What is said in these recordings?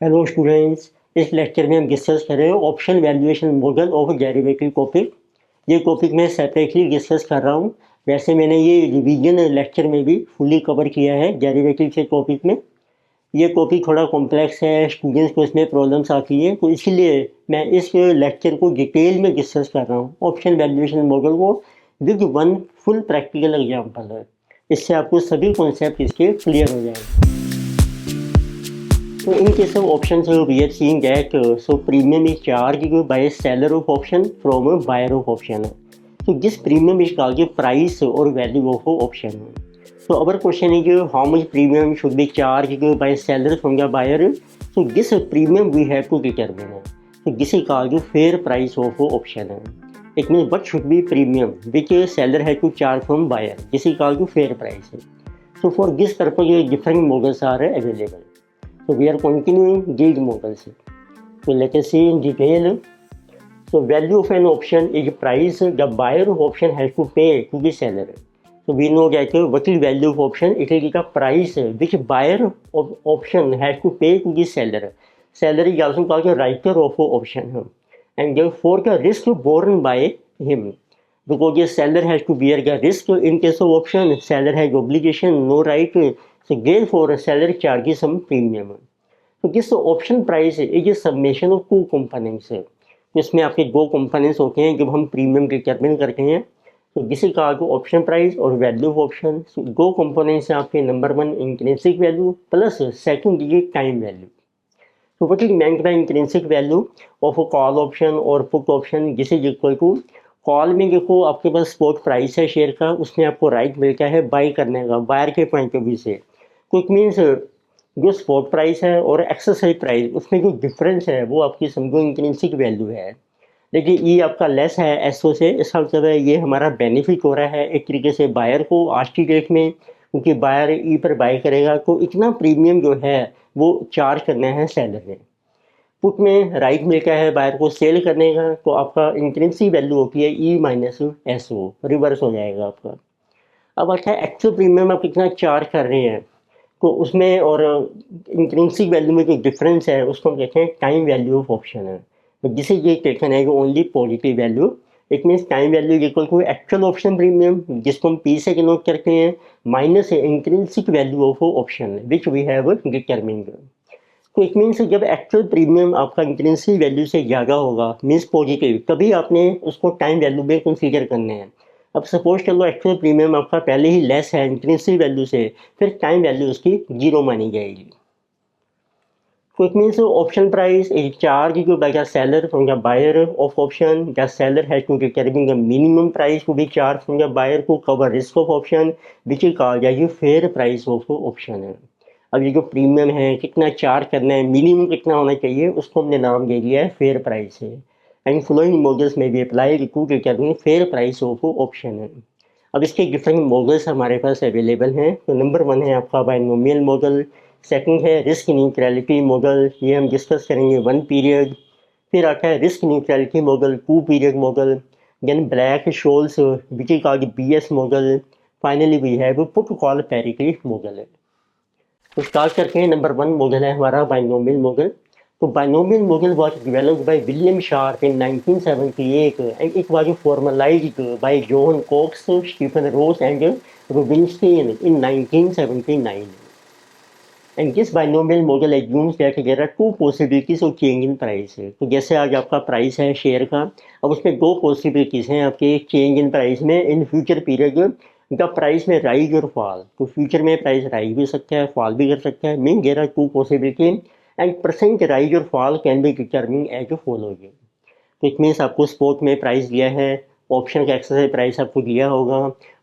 Hello students, इस lecture में हम डिस्कस कर रहे हैं option valuation model of derivative topic. ये टॉपिक मैं सेपरेटली डिस्कस कर रहा हूँ। वैसे मैंने ये रिवीजन लेक्चर में भी फुली कवर किया है डेरिवेटिव के टॉपिक में। ये टॉपिक थोड़ा कॉम्प्लेक्स है, स्टूडेंट्स को इसमें प्रॉब्लम्स आती है, तो इसलिए मैं इस लेक्चर को डिटेल में डिस्कस कर रहा हूँ ऑप्शन वैल्यूएशन मॉडल को with one full practical example है। इससे आपको सभी कॉन्सेप्ट इसके क्लियर हो जाएंगे। So in case of options, we are seeing that premium is charged by a seller of option from a buyer of option. So this premium is called the price or value of option. So our question is how much premium should be charged by seller from the buyer. So this premium we have to determine. So this is called the fair price of option. It means what should be premium which seller has to charge from buyer. This is called the fair price. So for this purpose, different models are available. So we are continuing these models. So let us see in detail. So value of an option is price the buyer of option has to pay to the seller. So we know that what is value of option? It is the price which buyer of option has to pay to the seller. Seller is also called the writer of option, and therefore the risk borne by him. Because the seller has to bear the risk in case of option, seller has obligation, no right. So therefore seller charges some premium. तो this option price is a summation of two components है। इसमें आपके दो components होते हैं जब हम premium determine करते हैं। तो जिसे कहा गया ऑप्शन प्राइस और वैल्यू ऑफ ऑप्शन। दो कंपोनेंट्स हैं आपके, number one intrinsic value plus second ये टाइम वैल्यू। तो what is meant by intrinsic value of a call option और पुट ऑप्शन, जिसे इक्वल टू कॉल में देखो आपके पास स्पॉट प्राइस है शेयर का, उसमें आपको राइट मिलता है बाई करने का बायर के पॉइंट ऑफ व्यू से। तो इट मीन्स जो स्पॉट प्राइस है और एक्सरसाइज प्राइस उसमें जो डिफरेंस है वो आपकी समझो इंट्रिंसिक वैल्यू है। देखिए ई आपका लेस है एसओ से, इसका मतलब है ये हमारा बेनिफिट हो रहा है एक तरीके से बायर को आज की डेट में, क्योंकि बायर ई पर बाय करेगा तो इतना प्रीमियम जो है वो चार्ज करना है सेलर ने। पुट में राइट मिलता है बायर को सेल करने का, तो आपका इंट्रिंसिक वैल्यू होती है ई माइनस एसओ, रिवर्स हो जाएगा आपका। अब अच्छा एक्चुअल प्रीमियम आप कितना चार्ज कर रहे हैं तो उसमें और इंट्रिंसिक वैल्यू में जो डिफरेंस है उसको हम कहते हैं टाइम वैल्यू ऑफ ऑप्शन है। तो जिसे ये टेकन है only positive value. It means time value equal to actual option premium, जिसको हम पी से डिनोट करते हैं, minus intrinsic value of option which we have determined. तो इट मीन्स जब एक्चुअल प्रीमियम आपका इंट्रिंसिक वैल्यू से ज़्यादा होगा मीन्स पॉजिटिव, तभी आपने उसको टाइम वैल्यू में कंसीडर करने हैं। अब सपोज कर लो एक्चुअल प्रीमियम आपका पहले ही लेस है इंट्रिंसिक वैल्यू से, फिर टाइम वैल्यू उसकी जीरो मानी जाएगी। So it means option price is charged by the seller from the buyer of option. The seller has to determine the minimum price to be charged from the buyer to cover risk of option, which is called as fair price of option है। अब ये जो premium है कितना charge करना है, minimum कितना होना चाहिए, उसको हमने नाम दे दिया है फेयर प्राइस है। एंड फ्लोइंग मॉडल्स में भी apply to determine fair price of option है। अब इसके डिफरेंट मॉडल्स हमारे पास अवेलेबल हैं। तो नंबर वन है आपका बाइनोमियल मॉडल, सेकंड है रिस्क न्यूट्रलिटी मॉडल, ये हम डिस्कस करेंगे वन पीरियड। फिर आता है risk neutrality model two period model, then Black Scholes which is called BS model, finally we have put call parity model. तो स्टार्ट करते हैं। नंबर वन मॉडल है हमारा बाइनोमियल मॉडल। तो binomial model was developed by William Sharpe in 1978 and it was formalised by John Cox, Stephen rows and Rubinstein in 1979। And this binomial model assumes that there are two possibilities of change in price. तो जैसे आज आपका price है share का, अब उसमें दो possibilities हैं आपके चेंज इन प्राइस में in future period. The price में राइज और फॉल, तो फ्यूचर में प्राइस राइज भी सकता है फॉल भी कर सकता है, mean there are two possibility and percent rise और fall can be determine as following. तो इट मीन्स आपको स्पॉट में प्राइस दिया है, ऑप्शन का एक्सरसाइज प्राइस आपको दिया होगा,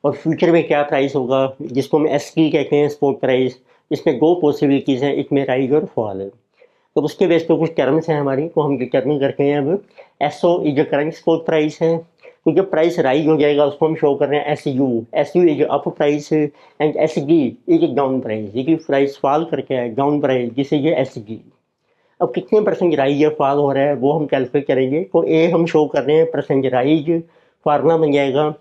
और फ्यूचर में क्या प्राइस होगा जिसको हम एस की कहते हैं स्पॉट प्राइस। इसमें दो पॉसिबिलिटीज़ हैं, इसमें राइज और फॉल है। तो उसके बेस पे कुछ टर्म्स हैं हमारी, तो हम डिटरमिन करते हैं। अब S O is current spot price है, तो जब प्राइस राइज हो जाएगा उसको हम शो कर रहे हैं S U is up price and S G is down price. ये प्राइस फॉल करके है डाउन प्राइस, जिसे ये एस जी। अब कितने परसेंट राइज या फॉल हो रहा है वो हम कैलकुलेट करेंगे। तो ए हम शो कर रहे हैं परसेंट राइज, फार्मूला बन जाएगा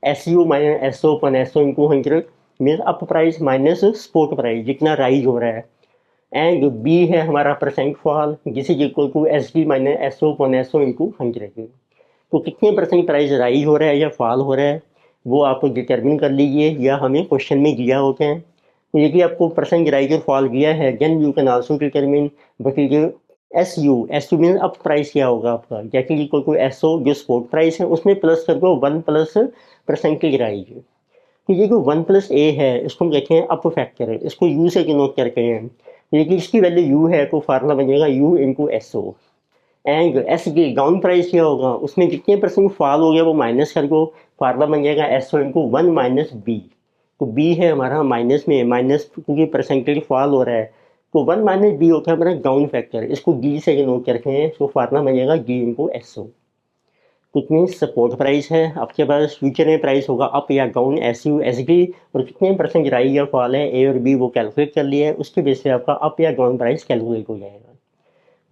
S U minus S O upon S O into 100 mean up price minus spot price, जितना राइज हो रहा है। एंड बी है हमारा percent fall, which is equal to S D minus S O upon S O into 100। तो कितने percent price rise हो रहा है या फॉल हो रहा है वो आप डिटर्मिन कर लीजिए, या हमें क्वेश्चन में दिया होते हैं। तो यदि आपको परसेंट राइज और फॉल दिया है then you can also determine but ये एस यू मीन अब प्राइस क्या होगा आपका, जैसे इक्वल टू एस ओ जो स्पॉट प्राइस है उसमें प्लस कर दो 1 प्लस परसेंटेज राइज। तो ये जो 1 प्लस ए है इसको हम कहते हैं अप फैक्टर है, इसको यू से डिनोट करते हैं। लेकिन इसकी वैल्यू यू है तो फार्मूला बनेगा U into S O. And S की डाउन प्राइस क्या होगा, उसमें कितने परसेंट फॉल हो गया वो माइनस कर दो, फार्मूला बन जाएगा S O into 1 minus B. तो बी है हमारा माइनस में, माइनस क्योंकि परसेंटेज फॉल हो रहा है तो 1 माइनस बी होता है हमारा डाउन फैक्टर, इसको डी से डिनोट करते हैं, तो फार्मूला बन जाएगा डी इंटू एस ओ। कितनी सपोर्ट प्राइस है आपके पास, फ्यूचर में प्राइस होगा अप या down S U S D, और कितने परसेंट राइज या फॉल है ए और बी वो कैलकुलेट कर लिया है, उसके बेस पे आपका अप या डाउन प्राइस कैलकुलेट हो जाएगा।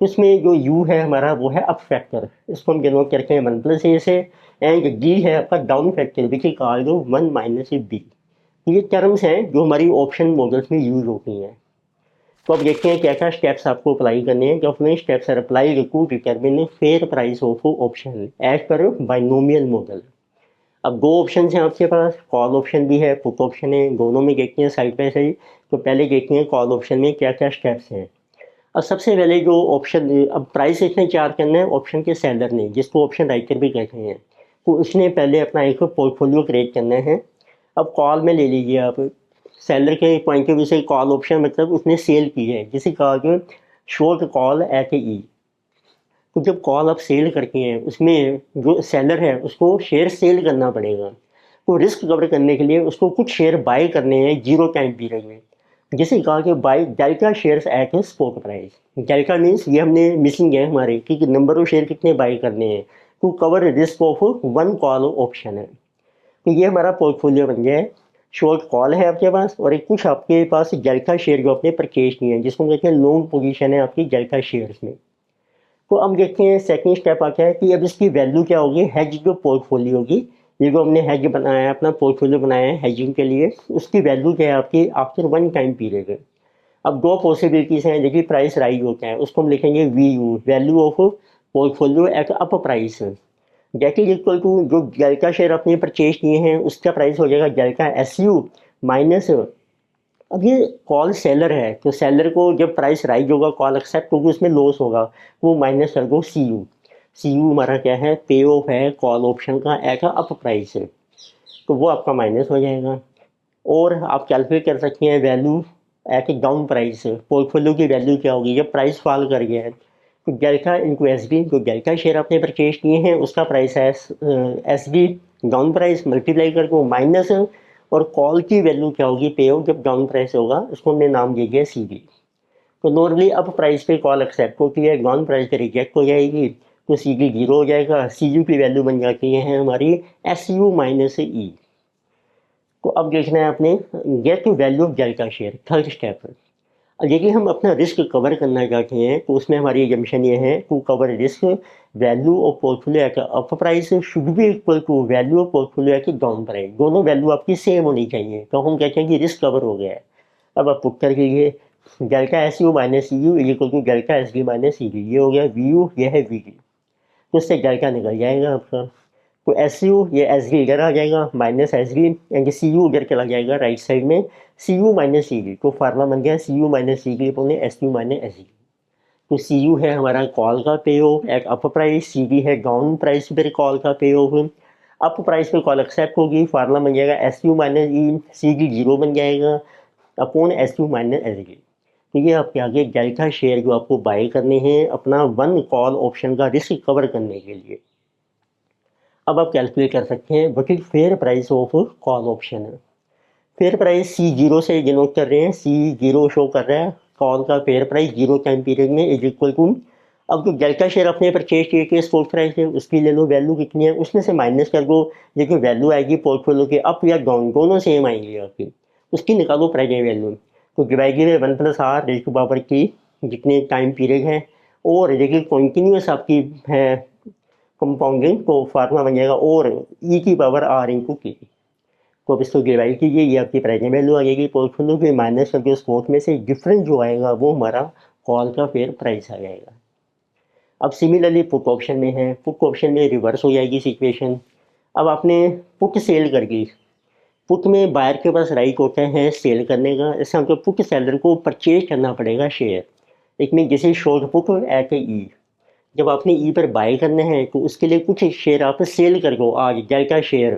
तो इसमें जो यू है हमारा वो है अप फैक्टर, इसको हम डिनोट करते हैं 1 प्लस ए से। एंड डी है आपका down factor which is called 1 minus B. ये टर्म्स हैं जो हमारी ऑप्शन मॉडल्स में यूज होती हैं। तो अब देखते हैं क्या क्या स्टेप्स आपको अप्लाई करने हैं। जो अपने steps are apply to determine fair price of option as पर बाइनोमियल मॉडल। अब दो ऑप्शन हैं आपके पास, कॉल ऑप्शन भी है पुट ऑप्शन है, दोनों में देखते हैं साइड बाय साइड। तो पहले देखते हैं कॉल ऑप्शन में क्या क्या स्टेप्स हैं। अब सबसे पहले जो ऑप्शन, अब प्राइस इसने चार्ज करना है ऑप्शन के सेलर ने, जिसको ऑप्शन राइटर भी कहते हैं, तो उसने पहले अपना एक पोर्टफोलियो क्रिएट करना है। अब कॉल में ले लीजिए आप, सेलर के पॉइंट ऑफ व्यू से कॉल ऑप्शन मतलब उसने सेल की है, जिसे कहा कि शॉर्ट कॉल एट ई। तो जब कॉल आप सेल करते हैं उसमें जो सेलर है उसको शेयर सेल करना पड़ेगा, तो रिस्क कवर करने के लिए उसको कुछ शेयर बाय करने हैं जीरो टाइम पीरियड में, जैसे कहा कि buy delta shares at spot price. Delta means ये हमने मिसिंग है हमारे कि नंबर ऑफ शेयर कितने बाय करने हैं to cover risk of 1 call option है। तो ये हमारा पोर्टफोलियो बन गया है। शॉर्ट कॉल है आपके पास और एक कुछ आपके पास डेल्टा शेयर जो आपने परचेज किए हैं, जिसको कहते हैं लॉन्ग पोजीशन है आपकी डेल्टा शेयर्स में। तो अब देखते हैं सेकंड स्टेप आता है कि अब इसकी वैल्यू क्या होगी, हेज जो पोर्टफोलियो होगी, ये जो हमने हेज बनाया है अपना पोर्टफोलियो बनाया है हेजिंग के लिए, उसकी वैल्यू क्या है आपकी आफ्टर 1 टाइम पीरियड। अब दो पॉसिबिलिटीज हैं, देखिए प्राइस राइज होता है उसको हम लिखेंगे V U, value of portfolio at up price. That is equal to जो डेल्टा शेयर आपने परचेज किए हैं उसका प्राइस हो जाएगा डेल्टा एस यू माइनस, अब ये कॉल सेलर है तो सेलर को जब प्राइस राइज होगा कॉल एक्सेप्ट होगी उसमें लॉस होगा, वो माइनस कर दो सी यू। सी यू हमारा क्या है, पे ऑफ है कॉल ऑप्शन का एट अप प्राइस है, तो वो आपका माइनस हो जाएगा। और आप कैलकुलेट कर सकते हैं वैल्यू एट ए डाउन प्राइस, पोर्टफोलियो की वैल्यू क्या होगी जब प्राइस फॉल कर गया है। तो डेल्टा इंटू एस बी, जो डेल्टा शेयर आपने परचेज किए हैं उसका प्राइस है S be down price multiply करके माइनस, और कॉल की वैल्यू क्या होगी पे आउट जब डाउन प्राइस होगा, उसको हमने नाम दे दिया सी बी। तो नॉर्मली अप प्राइस पे कॉल एक्सेप्ट होती है, डाउन प्राइस पे रिजेक्ट हो जाएगी, तो सी बी जीरो हो जाएगा, सी यू की वैल्यू बन जाती है हमारी एस यू माइनस ई। तो अब देखना है आपने get value of delta share, third step. अब देखिए हम अपना रिस्क कवर करना चाहते हैं तो उसमें हमारी एजम्पशन ये है to cover risk value of portfolio at up price should be equal to value of portfolio at down price, दोनों वैल्यू आपकी सेम होनी चाहिए, तो हम कहते हैं कि रिस्क कवर हो गया है। अब आप पुट कर लीजिए delta S U minus C U equal to delta S B minus C B, ये हो गया वी यू, ये है वी डी, तो इससे डेल्टा निकल जाएगा आपका। तो एस यू ये एस बी इधर आ जाएगा माइनस एस बी, यानी सी यू इधर चला जाएगा राइट साइड में, C U minus C B, तो फार्मूला बन गया C U minus C B अपने S U minus S B. तो सी यू है हमारा कॉल का पे of at up price, C B है डाउन प्राइस पर कॉल का पे ऑफ, अप प्राइस पे कॉल एक्सेप्ट होगी, फार्मूला बन जाएगा S U minus E, C B zero बन जाएगा upon S U minus S B. तो ये आपके आगे डेल्टा शेयर जो आपको बाय करने हैं अपना 1 कॉल ऑप्शन का रिस्क कवर करने के लिए। अब आप कैलकुलेट कर सकते हैं what is fair price of call option. Fair price C zero से डिनोट कर रहे हैं, सी जीरो शो कर रहा है कॉल का fair price zero time period में इज इक्वल टू, अब जो डेल्टा शेयर अपने परचेज किए के स्पॉट प्राइस है उसकी ले लो वैल्यू कितनी है, उसमें से माइनस कर दो, देखो वैल्यू आएगी पोर्टफोलियो के अप या डाउन दोनों सेम आएंगी आपकी, उसकी निकालो प्रेजेंट वैल्यू। तो divided by 1 plus R raise to power की जितने टाइम पीरियड है, और देखिए कॉन्टीन्यूस आपकी है कंपाउंडिंग, तो फार्मूला बन जाएगा और ई की पावर आर इंटू के। तो अब इसको डिवाइड कीजिए, ये आपकी प्रेजेंट वैल्यू आ जाएगी पोर्टफोलियो की, माइनस करके स्पोर्ट में से डिफरेंस जो आएगा वो हमारा कॉल का फेयर प्राइस आ जाएगा। अब सिमिलरली पुट ऑप्शन में है, पुट ऑप्शन में रिवर्स हो जाएगी सिचुएशन। अब आपने पुट सेल कर दी, पुट में बायर के पास राइट होता है सेल करने का, इसका मतलब पुट सेलर को परचेज करना पड़ेगा शेयर। एक में जैसे शॉर्ट पुट एट ई, जब आपने ई पर बाय करना है तो उसके लिए कुछ शेयर आप सेल कर दो आज डेल का शेयर,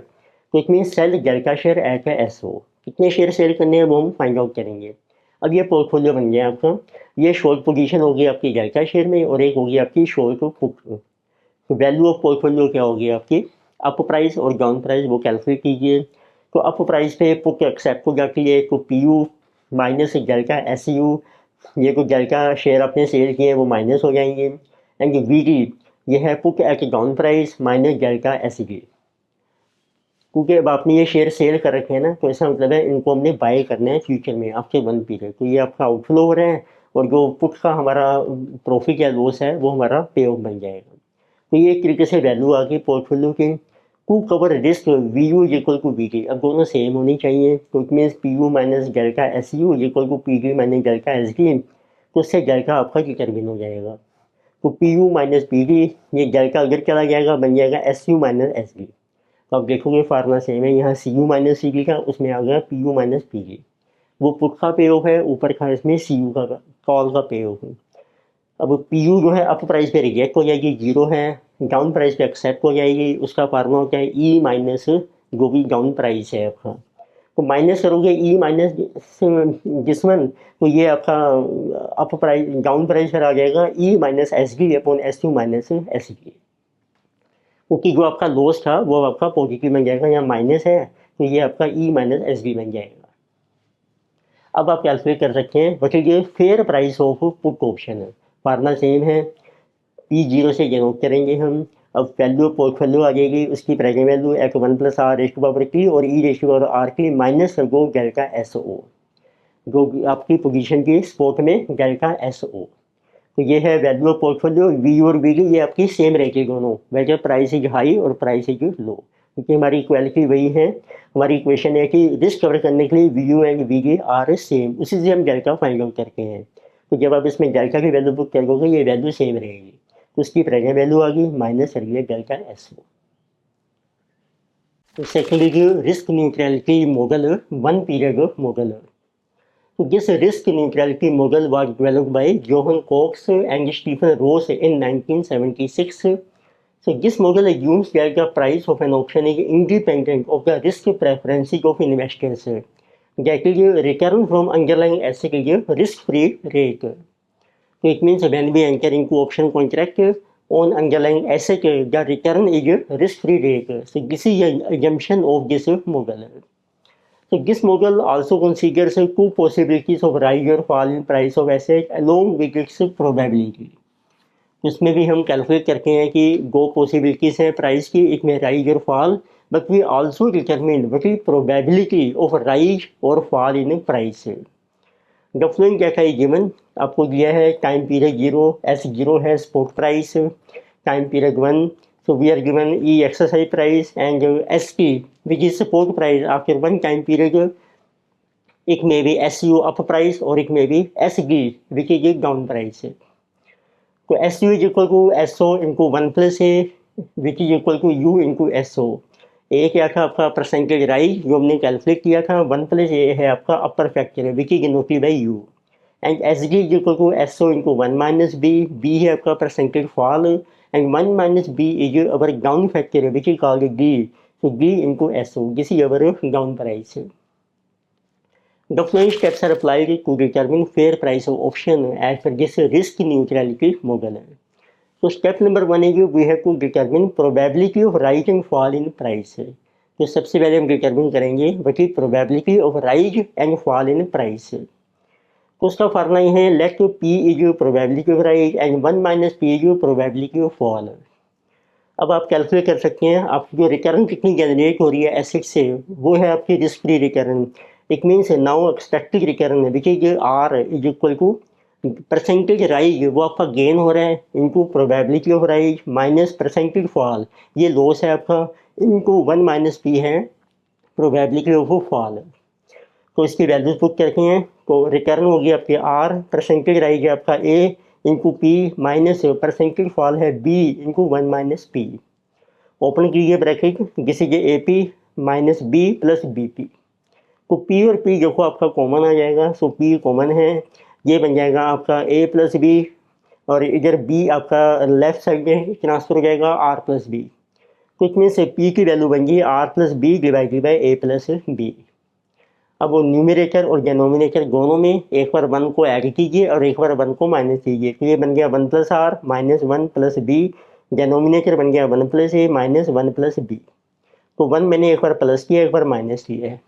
तो इट मीन सेल डेल का शेयर एट एस ओ। कितने शेयर सेल करने हैं वो हम फाइंड आउट करेंगे। अब ये पोर्टफोलियो बन गया आपका, ये शॉर्ट पोजीशन होगी आपकी डेल का शेयर में और एक होगी आपकी शॉर्ट पुट। तो वैल्यू ऑफ पोर्टफोलियो क्या होगी आपकी, अप प्राइस और डाउन प्राइस वो कैलकुलेट कीजिए। तो अप प्राइस पे पुट एक्सेप्ट हो जाती है, तो पी यू माइनस डेल का एस यू, ये को डेल का शेयर आपने सेल किए वो माइनस हो जाएंगे। एंड वी डी ये है put at down price minus del का एस डी, क्योंकि अब आपने ये शेयर सेल कर रखे हैं ना, तो इसका मतलब है इनको हमने बाय करना है फ्यूचर में आफ्टर वन पीरियड, तो ये आपका आउटफ्लो हो रहा है और जो पुट का हमारा प्रॉफिट या लॉस है वो हमारा पे ऑफ बन जाएगा। तो ये एक तरीके से वैल्यू आ गई पोर्टफोलियो की। To cover risk V U equal to V D, अब दोनों सेम होनी चाहिए, तो it means P U minus del का S U equal to P D minus del का एस डी, तो उससे डेल का आपका डिटरमिन हो जाएगा। तो P U minus P D, ये डेल का अगर चला जाएगा बन जाएगा S U minus S D. तो आप देखोगे फार्मूला सेम है, यहाँ सी यू माइनस सी डी का उसमें आ गया P U minus P D, वो पुट का पे ऑफ है, ऊपर का इसमें सी यू का कॉल का पे ऑफ है। अब पी यू जो है अप प्राइस पे रिजेक्ट हो जाएगी, जीरो है, डाउन प्राइस पे एक्सेप्ट हो जाएगी, उसका फार्मूला क्या है ई माइनस जो भी डाउन प्राइस है आपका, तो माइनस करोगे ई माइनस जिसमन, तो ये आपका अप प्राइस डाउन प्राइस पर आ जाएगा E minus S D upon S U minus S D, क्योंकि जो आपका लॉस था वो आपका पॉजिटिव बन जाएगा, यहाँ माइनस है तो ये आपका ई माइनस एस डी बन जाएगा। अब आप कैलकुलेट कर सकते हैं बट ये fair price of put option है, फार्मूला सेम है, पी जीरो से जनोट करेंगे हम। अब वैल्यू पोर्टफोलियो आ जाएगी, उसकी present value at one plus R raise to power T और E raise to power R की माइनस गो डेल का एस ओ, जो आपकी पोजीशन की स्पोर्ट में डेल का एस ओ। तो ये है वैल्यू ऑफ पोर्टफोलियो, वी और वी डी ये आपकी सेम रहेगी दोनों, वैसे प्राइस इज हाई और प्राइस इज लो, क्योंकि हमारी इक्वालिटी वही है। हमारी इक्वेशन है कि रिस्क कवर करने के लिए V U and V D are same, उसी से हम डेल्टा फाइंड आउट करते हैं। तो जब आप इसमें डेल्टा की वैल्यू बुक करोगे ये वैल्यू सेम रहेगी, तो उसकी प्रेजेंट वैल्यू आ गई माइनस करिए डेल्टा एस ओ। तो secondly risk neutrality model one period model. So this risk neutrality model was developed by Johann Cox and Stephen Ross in 1976. So this model assumes that the price of an option is independent of the risk preferences of investors. That is, return from underlying asset is risk-free rate. So it means when we enter into option contract on underlying asset, the return is risk-free rate. So this is an assumption of this model. So this model also considers two possibilities of rise or fall in price of asset along with its probability. इसमें भी हम calculate करते हैं कि दो possibilities हैं price की, एक में राइज और fall, but we also determine what is probability of rise और fall in price. The following क्या है गिवन, आपको दिया है time period zero, S zero है spot price, time period one, so we are given E exercise price and ST which is support price after one time period. It may be SU up price or it may be SG which is down price. So SU is equal to SO into 1 plus A which is equal to U into SO. A क्या था आपका percentage rise जो हमने calculate किया था, 1 plus A है आपका upper factor which is denoted by U, and S D is equal to SO into 1 minus B, B है आपका percentage fall and 1 minus B is our down factor which is called D. So D into SO, this is our down price. The following steps are applied to determine fair price of option as per this risk neutrality model. So step number 1 is we have to determine probability of rise and fall in price. तो सबसे पहले हम determine करेंगे what is probability of rise and fall in price. तो उसका formula ये है let P is probability of rise and 1 minus P is probability of fall. अब आप कैलकुलेट कर सकते हैं आपकी जो रिटर्न कितनी जनरेट हो रही है एसेट से, वो है आपकी risk free return. It means now expected return which is R is equal to percentage rise, वो आपका गेन हो रहा है, into probability of rise minus percentage fall, ये लॉस है आपका, इनटू 1 माइनस पी है प्रोबेबिलिटी ऑफ फॉल। तो इसकी वैल्यूज पुट करते हैं तो रिटर्न होगी आपकी आर, परसेंटेज रहेगी आपका A into P minus percentage fall है B into 1 minus P. Open कीजिए bracket, this is A P minus B plus B P. तो पी और पी देखो आपका कॉमन आ जाएगा, सो पी कॉमन है, ये बन जाएगा आपका ए प्लस बी और इधर बी आपका लेफ्ट साइड में ट्रांसफर हो जाएगा आर प्लस बी। तो इसमें से पी की वैल्यू बन गई R plus B divided by A plus B. अब वो न्यूमरेटर और डिनोमिनेटर दोनों में एक बार 1 को ऐड कीजिए और एक बार 1 को माइनस कीजिए, तो ये बन गया 1 plus R minus 1 plus B, denominator बन गया 1 plus A minus 1 plus B. तो 1 मैंने एक बार प्लस किया एक बार माइनस किया है,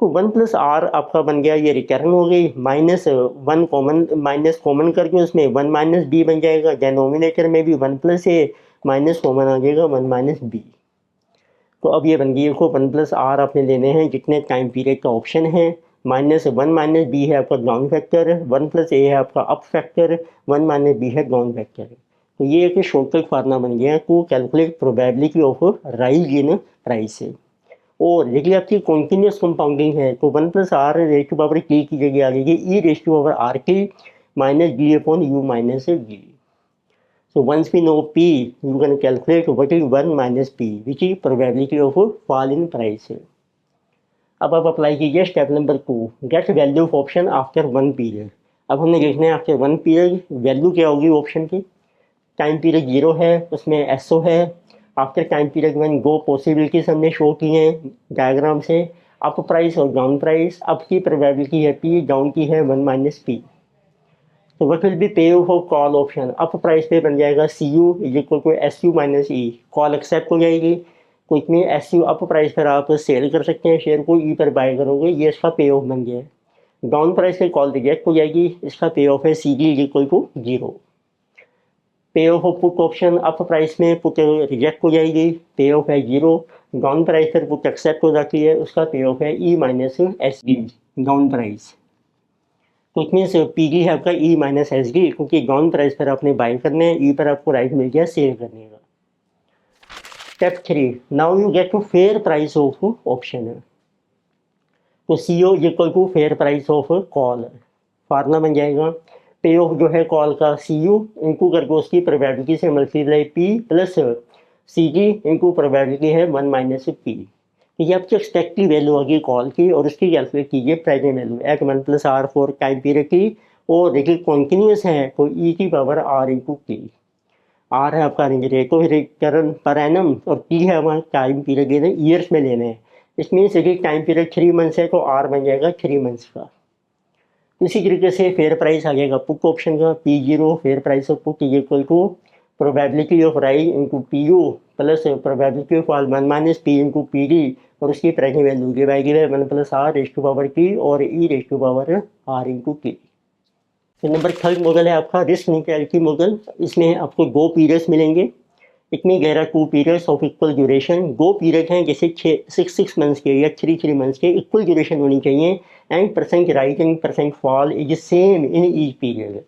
तो 1 प्लस आर आपका बन गया, ये रिटर्न हो गई, माइनस 1 कॉमन, माइनस कॉमन करके उसमें 1 माइनस बी बन जाएगा, डिनोमिनेटर में भी 1 प्लस ए माइनस कॉमन आ जाएगा 1 माइनस बी। तो अब ये बन गई को 1 प्लस आर आपने लेने हैं जितने टाइम पीरियड का ऑप्शन है, माइनस 1 माइनस बी है आपका डाउन फैक्टर, 1 प्लस ए है आपका अप फैक्टर, 1 माइनस बी है डाउन फैक्टर। तो ये एक शॉर्टकट फार्मूला बन गया to calculate probability of rise in price. और देखिए आपकी कॉन्टिन्यूस कंपाउंडिंग है तो 1 plus R raise to power T की जगह आ जाएगी E raise to power R T minus D upon U minus D. So once we know P, you can calculate what is 1 minus P, which is probability of fall in price. अब आप apply कीजिए step number 2, get value of option after 1 period. अब हमने देखना है after 1 period value क्या होगी option की। टाइम पीरियड 0 है, उसमें एसओ है। आफ्टर टाइम पीरियड 1 दो पॉसिबिलिटीज हमने शो की हैं डायग्राम से, अप प्राइस और डाउन प्राइस। अप की प्रोबेबिलिटी है P, डाउन की है 1 माइनस P। तो what will be pay of call option, up price पे बन जाएगा C U is equal to S U minus E, call accept हो जाएगी। तो इसमें एस यू अप प्राइस पर आप सेल कर सकते हैं शेयर को, ई पर बाय करोगे, ये इसका पे ऑफ बन गया है। डाउन प्राइस पे कॉल रिजेक्ट हो जाएगी, इसका पे ऑफ है C D is equal to 0। Pay off put option up price में पुट रिजेक्ट हो जाएगी, पे ऑफ है 0। डाउन प्राइस पर पुट एक्सेप्ट हो जाती है, उसका पे ऑफ है E minus S D down price. तो इट मीन्स पी डी है आपका ई माइनस एस डी, क्योंकि डाउन प्राइस पर आपने बाय करने हैं, ई पर आपको राइट मिल गया सेल करने का। Step 3, now you get to fair price of option. तो C O equal to fair price of call, formula बन जाएगा पे ऑफ जो है कॉल का सी यू इंटू करके उसकी प्रोबेबिलिटी से मल्टीप्लाई पी प्लस सी जी इंटू प्रोबेबिलिटी है 1 माइनस पी। ये आपकी एक्सपेक्टेड वैल्यू होगी कॉल की और उसकी कैलकुलेट कीजिए present value at 1 plus R for time period की। और देखिए कॉन्टिन्यूस है तो ई की power R into T. R है आपका rate of return per annum और टी है हमारा टाइम पीरियड लेना ईयर्स में लेना है। इसमें देखिए टाइम पीरियड 3 मंथ्स है तो आर बन जाएगा 3 मंथ्स का। इसी तरीके से फेयर प्राइस आ जाएगा पुट ऑप्शन का P0 fair price of put is equal to probability of rise into P U plus probability of fall 1 minus P into P D और उसकी present value divided by 1 plus R raise to power T और E raise to power R into T. तो number 3 model है आपका risk neutrality model. इसमें आपको 2 periods मिलेंगे, इतनी गहरा 2 periods of equal duration. 2 period हैं जैसे 6 मंथ्स के या 3 मंथ्स के, इक्वल ड्यूरेशन होनी चाहिए and percent rise and percent fall is same in each period.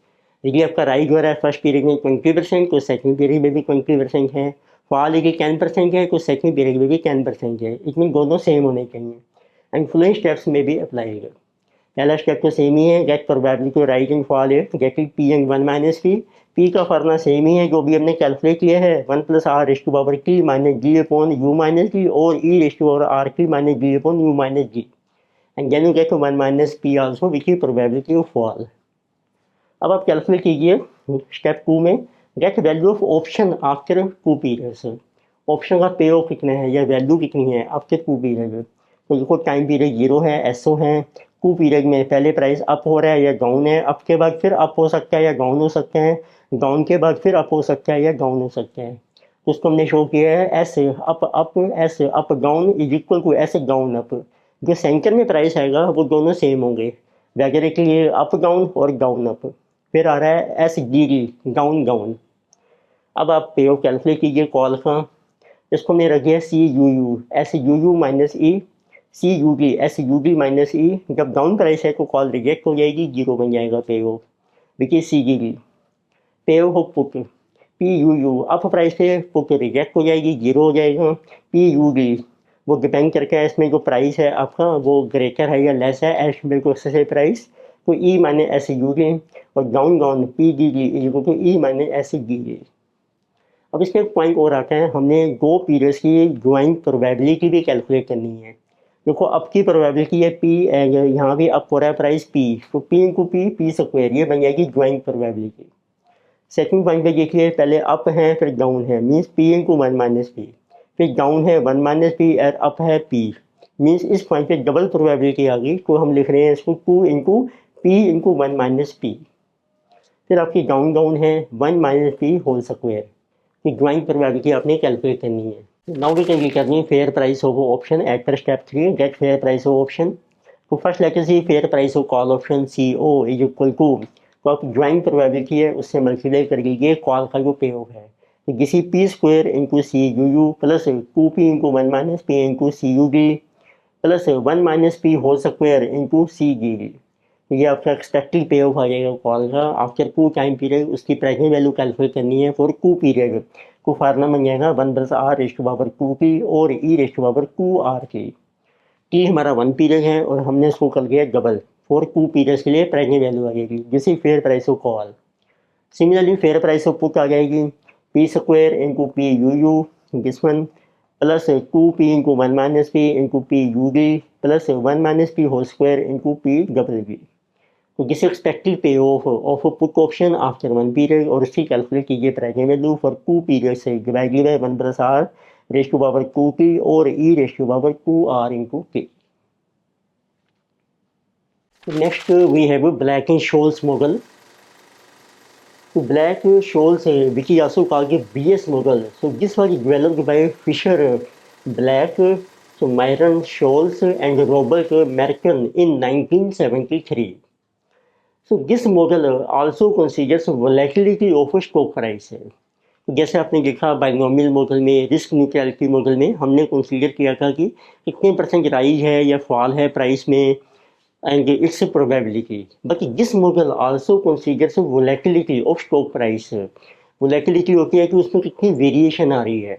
देखिए आपका राइज हो रहा है फर्स्ट पीरियड में 20%, तो सेकंड पीरियड में भी 20% है। फॉल यदि 10% है तो सेकंड पीरियड में भी 10% है, इसमें दोनों सेम होने चाहिए। एंड फ्लोइंग स्टेप्स में भी अप्लाई है। पहला स्टेप तो सेम ही है, get probability rise and fall है, getting P and 1 minus P. P का फार्मूला सेम ही है जो भी हमने कैलकुलेट किया है 1 plus R raise to power T minus G upon U minus G और E raise to power R T minus G upon U minus G and then you get 1 minus P also which is probability of fall. अब आप calculate कीजिए step 2 में get value of option after 2 periods. Option का पे of कितना है या value कितनी है आफ्टर 2 पीरियड। तो देखो टाइम पीरियड 0 है, एसओ है। 2 पीरियड में पहले प्राइस अप हो रहा है या डाउन है, अप के बाद फिर अप हो सकता है या डाउन हो सकता है, डाउन के बाद फिर अप हो सकता है या डाउन हो सकता है। तो उसको हमने शो किया है S up S up down is equal to S down up. जो सेंटर में प्राइस आएगा वो दोनों सेम होंगे, वगैरह के लिए अप डाउन और डाउन अप। फिर आ रहा है S D D down down. अब आप पे ऑफ कैलकुलेट कीजिए कॉल का, इसको हमने रख दिया C U U S U U minus E C U D S U D minus E. जब डाउन प्राइस है तो कॉल रिजेक्ट हो जाएगी, 0 बन जाएगा pay off which is C G D. Pay off put P U U up price है put reject हो जाएगी, 0 हो जाएगा। पी यू डी वो डिपेंड करके है इसमें जो प्राइस है आपका वो ग्रेटर है या लेस है as compare to exercise price. तो E minus S U D और down down P D D equal to E minus S D D. अब इसमें एक पॉइंट और आता है, हमने दो पीरियड्स की ज्वाइंट प्रोबेबिलिटी भी कैलकुलेट करनी है। देखो अब की प्रोबेबिलिटी है पी एंड यहाँ भी अप हो रहा है प्राइस पी, तो P into P P square ये बन जाएगी ज्वाइंट प्रोबेबिलिटी। सेकंड पॉइंट पे देखिए पहले अप है फिर डाउन है, means P into one minus P, फिर डाउन है वन माइनस पी और अप है पी, मीन्स इस पॉइंट पे डबल प्रोबेबिलिटी आ गई, तो हम लिख रहे हैं इसको two into P into one minus P. फिर आपकी डाउन डाउन है one minus P whole square की ज्वाइंट प्रोबेबिलिटी आपने कैलकुलेट करनी है। नाउ वी कैन करनी है fair price of option at per step 3 get fair price of option. तो first let us see fair price of call option C O is equal to, तो आप joint probability है उससे multiply कर लीजिए call का जो पे ऑफ है, तो किसी P square into C U U plus two P into one minus P into C U D plus one minus P whole square into C D D. तो ये आपका एक्सपेक्टेड पे ऑफ आ जाएगा call का after two time period. उसकी present value calculate करनी है for two period, को formula बन जाएगा one plus R raise to power two P और E raise to power two R की। टी हमारा वन पीरियड है और हमने इसको कर दिया डबल, फॉर टू पीरियड्स के लिए प्रेजेंट वैल्यू आ जाएगी जिससे fair price of call. Similarly fair price of put आ जाएगी P square into P U U this one plus two P into one minus P into P U D plus one minus P whole square into P double B. तो this expected pay off put option after one period और उसकी calculate कीजिए present value for two period से divided by one plus R raise to power two P और E raise to power two R into P. Next we have Black and Scholes model. तो Black Scholes which is also called BS model. So this was developed by Fisher Black, so Myron Scholes and Robert Merkin in 1973. So this model also considers volatility of stock price। जैसे आपने देखा binomial model में risk neutrality model में हमने consider किया था कि कितने परसेंट राइज है या फॉल है प्राइस में and its probability, but this model also considers volatility of stock price। volatility होती है कि उसमें कितनी वेरिएशन आ रही है।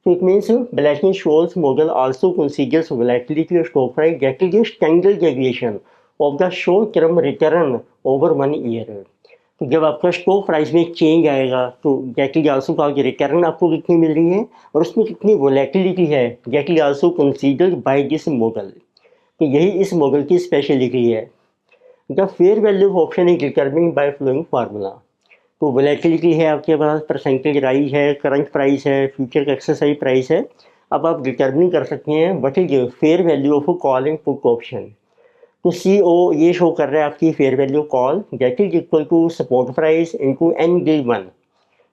तो it means Black and Scholes model also considers volatility of stock price that is the standard deviation of the short term return over 1 year। तो जब आपका स्टॉक प्राइस में चेंज आएगा तो that is also कहा कि रिटर्न आपको कितनी मिल रही है और उसमें कितनी वोलेटिलिटी है, that is also considered by this model। तो यही इस मॉडल की स्पेशलिटी है। The fair value of option is determined by following formula. तो वोलेटिलिटी है आपके पास, परसेंटेज राइज है, करंट प्राइस है, फ्यूचर का एक्सरसाइज प्राइस है। अब आप डिटरमिन कर सकते हैं what is fair value of call and put option. तो सी ओ ये शो कर रहा है आपकी fair value call that is equal to support price into N D one.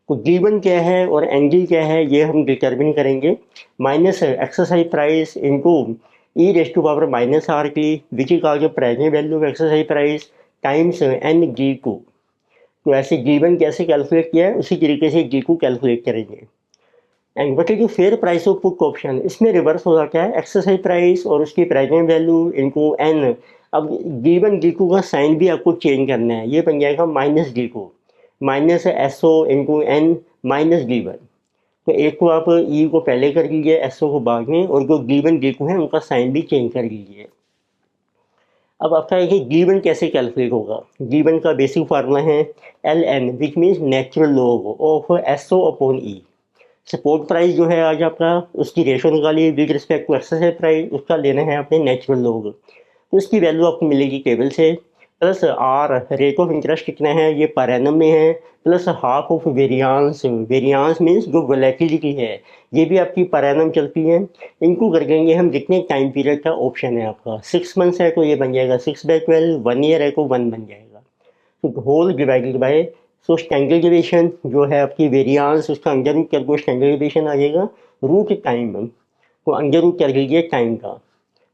तो डी वन क्या है और एन डी क्या है ये हम डिटरमिन करेंगे, minus exercise price into E raise to power minus R की which is called present value of exercise price times N D two. तो ऐसे डी वन कैसे कैलकुलेट किया है उसी तरीके से डी टू कैलकुलेट करेंगे। And what is fair price of put option, इसमें रिवर्स हो जाता है एक्सरसाइज प्राइस और उसकी प्रेजेंट वैल्यू इनको एन। अब डी वन डी टू का साइन भी आपको चेंज करना है, ये बन जाएगा minus D two, minus S O into N minus D one. तो एक को आप ई को पहले कर लीजिए, एस ओ को बाद में, और जो डी वन डी टू है उनका साइन भी चेंज कर लीजिए। अब आपका है कि डी वन कैसे कैलकुलेट होगा। डी वन का बेसिक फार्मूला है L N which means natural log of S O upon E. Support price जो है आज आपका उसकी रेशो निकालिए with respect to exercise price, उसका लेना है आपने नेचुरल लॉग, तो उसकी वैल्यू आपको मिलेगी टेबल से। Plus R rate of interest कितना है ये पर एनम में है, plus half of variance, variance means जो वोलेटिलिटी है ये भी आपकी पर एनम चलती है। इनको कर देंगे हम जितने टाइम पीरियड का ऑप्शन है आपका 6 मंथ्स है तो ये बन जाएगा 6/12, 1 ईयर है तो 1 बन जाएगा। तो whole divided by so standard deviation जो है आपकी वेरियांस उसका अंडर रूट कर दो, स्टैंडर्ड डेविएशन आ जाएगा रूट टाइम, तो अंडर रूट कर लीजिए टाइम का,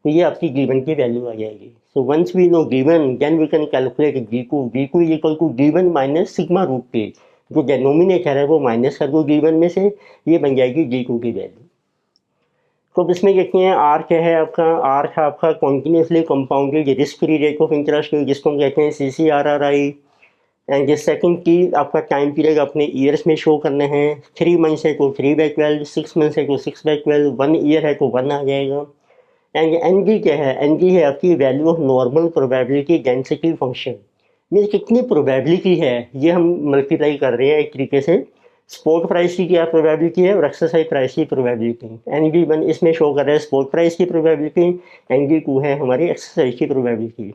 तो ये आपकी गिवन की वैल्यू आ जाएगी। So once we know given then we can calculate D two is equal to D one minus sigma root पे, जो डेनोमिनेटर है वो माइनस कर दो डी वन में से, ये बन जाएगी डी टू की वैल्यू। तो अब इसमें देखते हैं आर क्या है आपका, आर है आपका continuously compounded risk free rate of interest जिसको हम कहते हैं CCRRI। एंड सेकंड की आपका टाइम पीरियड अपने ईयर्स में शो करना है। 3 मंथ्स है तो 3/12, 6 मंथ्स है तो 6/12, 1 ईयर है तो 1 आ जाएगा। एंड एन जी क्या है? एन जी है आपकी value of normal probability density function. Means कितनी प्रोबेबिलिटी है ये हम मल्टीप्लाई कर रहे हैं एक तरीके से। स्पॉट प्राइस की क्या प्रोबेबिलिटी है और एक्सरसाइज प्राइस की प्रोबेबिलिटी। एन जी वन इसमें शो कर रहा है स्पॉट प्राइस की प्रोबेबिलिटी, एन जी टू है हमारी एक्सरसाइज की प्रोबेबिलिटी।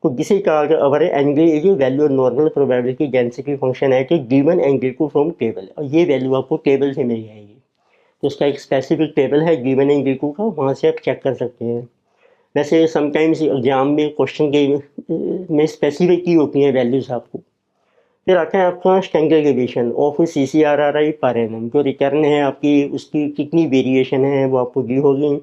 तो किसी का अगर angle is value normal probability density function है कि गिवन एंगल को फ्रॉम टेबल, और ये वैल्यू आपको टेबल से मिल जाएगी। तो उसका एक स्पेसिफिक टेबल है गिवन एंगल को का, वहाँ से आप चेक कर सकते हैं। वैसे समटाइम्स एग्जाम में क्वेश्चन के में स्पेसिफिक की होती हैं वैल्यूज आपको। फिर आता है आपका standard deviation of C C R R I per annum, जो रिटर्न है आपकी उसकी कितनी वेरिएशन है वो आपको दी होगी।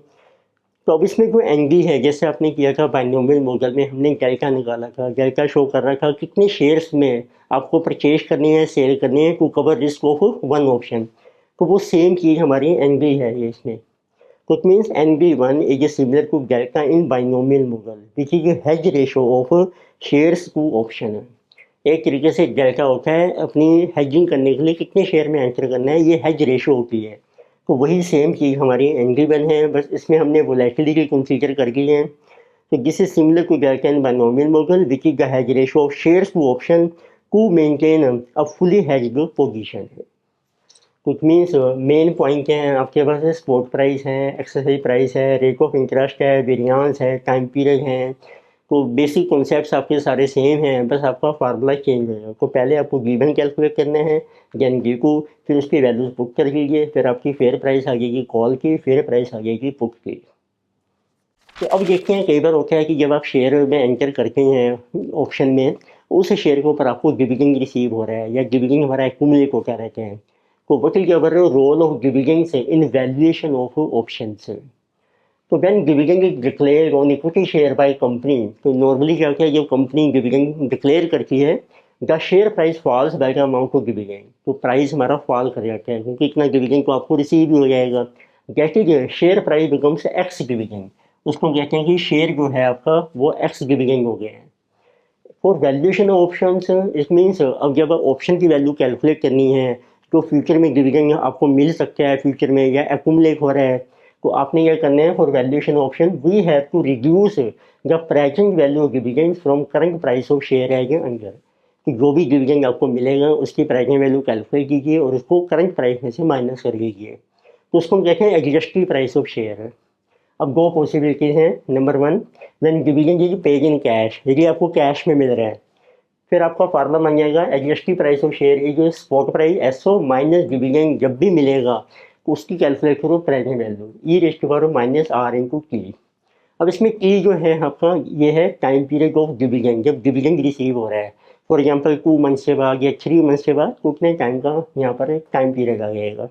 तो अब इसमें जो एनडी है, जैसे आपने किया था बाइनोमियल मॉडल में, हमने डेल्टा निकाला था, डेल्टा शो कर रहा था कितने शेयर्स में आपको परचेज करनी है, सेल करनी है to cover risk of one option. तो वो सेम चीज़ हमारी एनडी है ये इसमें। तो it means NB1 is similar to delta in binomial model which is hedge ratio of shares to option. एक तरीके से डेल्टा होता है अपनी हेजिंग करने के लिए कितने शेयर में एंटर करना है, ये हेज रेशो होती है। तो वही सेम चीज़ हमारी NB1 है, बस इसमें हमने वोलेटिलिटी कंसीडर कर दी है। तो this is similar to delta in binomial model which is the hedge ratio of shares to option to maintain a fully hedged position है। कुछ मीन्स मेन पॉइंट क्या है आपके पास? है स्पॉट प्राइस है, एक्सरसाइज प्राइस है, रेट ऑफ इंटरेस्ट है, variance है, टाइम पीरियड है। तो बेसिक कॉन्सेप्ट्स आपके सारे सेम हैं, बस आपका फार्मूला चेंज होगा। तो पहले आपको गिवन कैलकुलेट करना है, देन गी को, फिर उसकी वैल्यूज बुक कर लीजिए, फिर आपकी फेयर प्राइस आ जाएगी कॉल की, फेयर प्राइस आ जाएगी पुट की। तो अब देखते हैं कई बार होता है कि जब आप शेयर में एंटर करते हैं ऑप्शन में, उस शेयर के ऊपर आपको डिविडेंड रिसीव हो रहा है या डिविडेंड हमारा एक्यूमुलेट होता रहता है। तो what is our role of dividends in valuation of options? तो when dividend is declared on equity share by company, तो नॉर्मली क्या होता है जब कंपनी डिविडेंड डिक्लेयर करती है, the share price falls by the amount of dividend. तो price हमारा फॉल कर जाता है क्योंकि इतना डिविडेंड तो आपको रिसीव ही हो जाएगा। That is share price becomes x dividend. उसको कहते हैं कि शेयर जो है आपका वो एक्स डिविडेंड हो गया है। For valuation of options it means अब जब ऑप्शन की वैल्यू कैलकुलेट करनी है तो फ्यूचर में डिविडेंड आपको मिल सकता है फ्यूचर में या एक्यूमुलेट हो रहा है, तो आपने यह करना है for valuation option we have to reduce the present value of dividend from current price of share as under. कि जो भी डिविडेंड आपको मिलेगा उसकी प्रेजेंट वैल्यू कैलकुलेट कीजिए और उसको करंट प्राइस में से माइनस कर लीजिए। तो उसको हम कहते हैं एडजस्टेड प्राइस ऑफ शेयर। अब दो पॉसिबिलिटीज़ हैं। Number one, when dividend is paid in cash, यदि आपको कैश में मिल रहा है, फिर आपका फार्मूला बन जाएगा adjusted price of share is spot price S O minus dividend जब भी मिलेगा तो उसकी कैलकुलेट करो present value E raised to power minus R into T. अब इसमें टी जो है आपका ये है टाइम पीरियड ऑफ डिविडेंड, जब डिविडेंड रिसीव हो रहा है। फॉर एग्जांपल 2 मंथ से बाद या 3 मंथ से बाद उतने टाइम का यहाँ पर एक टाइम पीरियड आ जाएगा।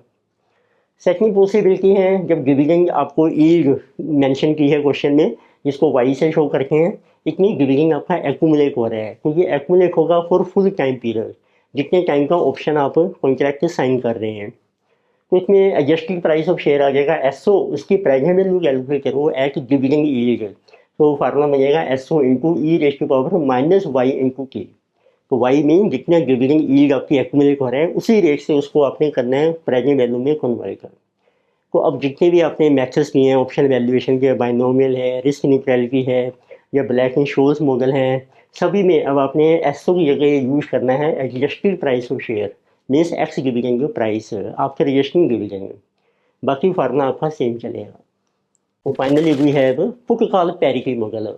सेकंड पॉसिबिलिटी है जब डिविडेंड आपको ईल्ड मेंशन की है क्वेश्चन में, जिसको वाई से शो करते हैं, इतनी डिविडेंड आपका एक्यूमुलेट हो रहा है, तो ये एक्यूमुलेट होगा फॉर फुल टाइम पीरियड, जितने टाइम का ऑप्शन आप कॉन्ट्रैक्ट साइन कर रहे हैं। तो इसमें एडजस्टेड प्राइस ऑफ शेयर आ जाएगा एसओ, उसकी प्रेजेंट वैल्यू कैलकुलेट करो एट डिविडेंड ईल्ड। तो फार्मूला बन जाएगा S O into E raised to power minus Y into के। तो वाई मीन जितना डिविडेंड ईल्ड आपकी एक्यूमुलेट हो रहा है उसी रेट से उसको आपने करना है प्रेजेंट वैल्यू में कन्वर्ट कर। तो अब जितने भी आपने मैथड्स किए हैं ऑप्शन वैल्यूएशन के, बाइनोमियल है, रिस्क न्यूट्रलिटी है या ब्लैक एंड शोल्स मॉडल हैं, सभी में अब आपने एसओ की जगह यूज़ करना है adjusted price of share, means ex dividend जो प्राइस आफ्टर एडजस्टिंग डिविडेंड। बाकी फार्मूला आपका सेम चलेगा। तो finally we have put call parity model.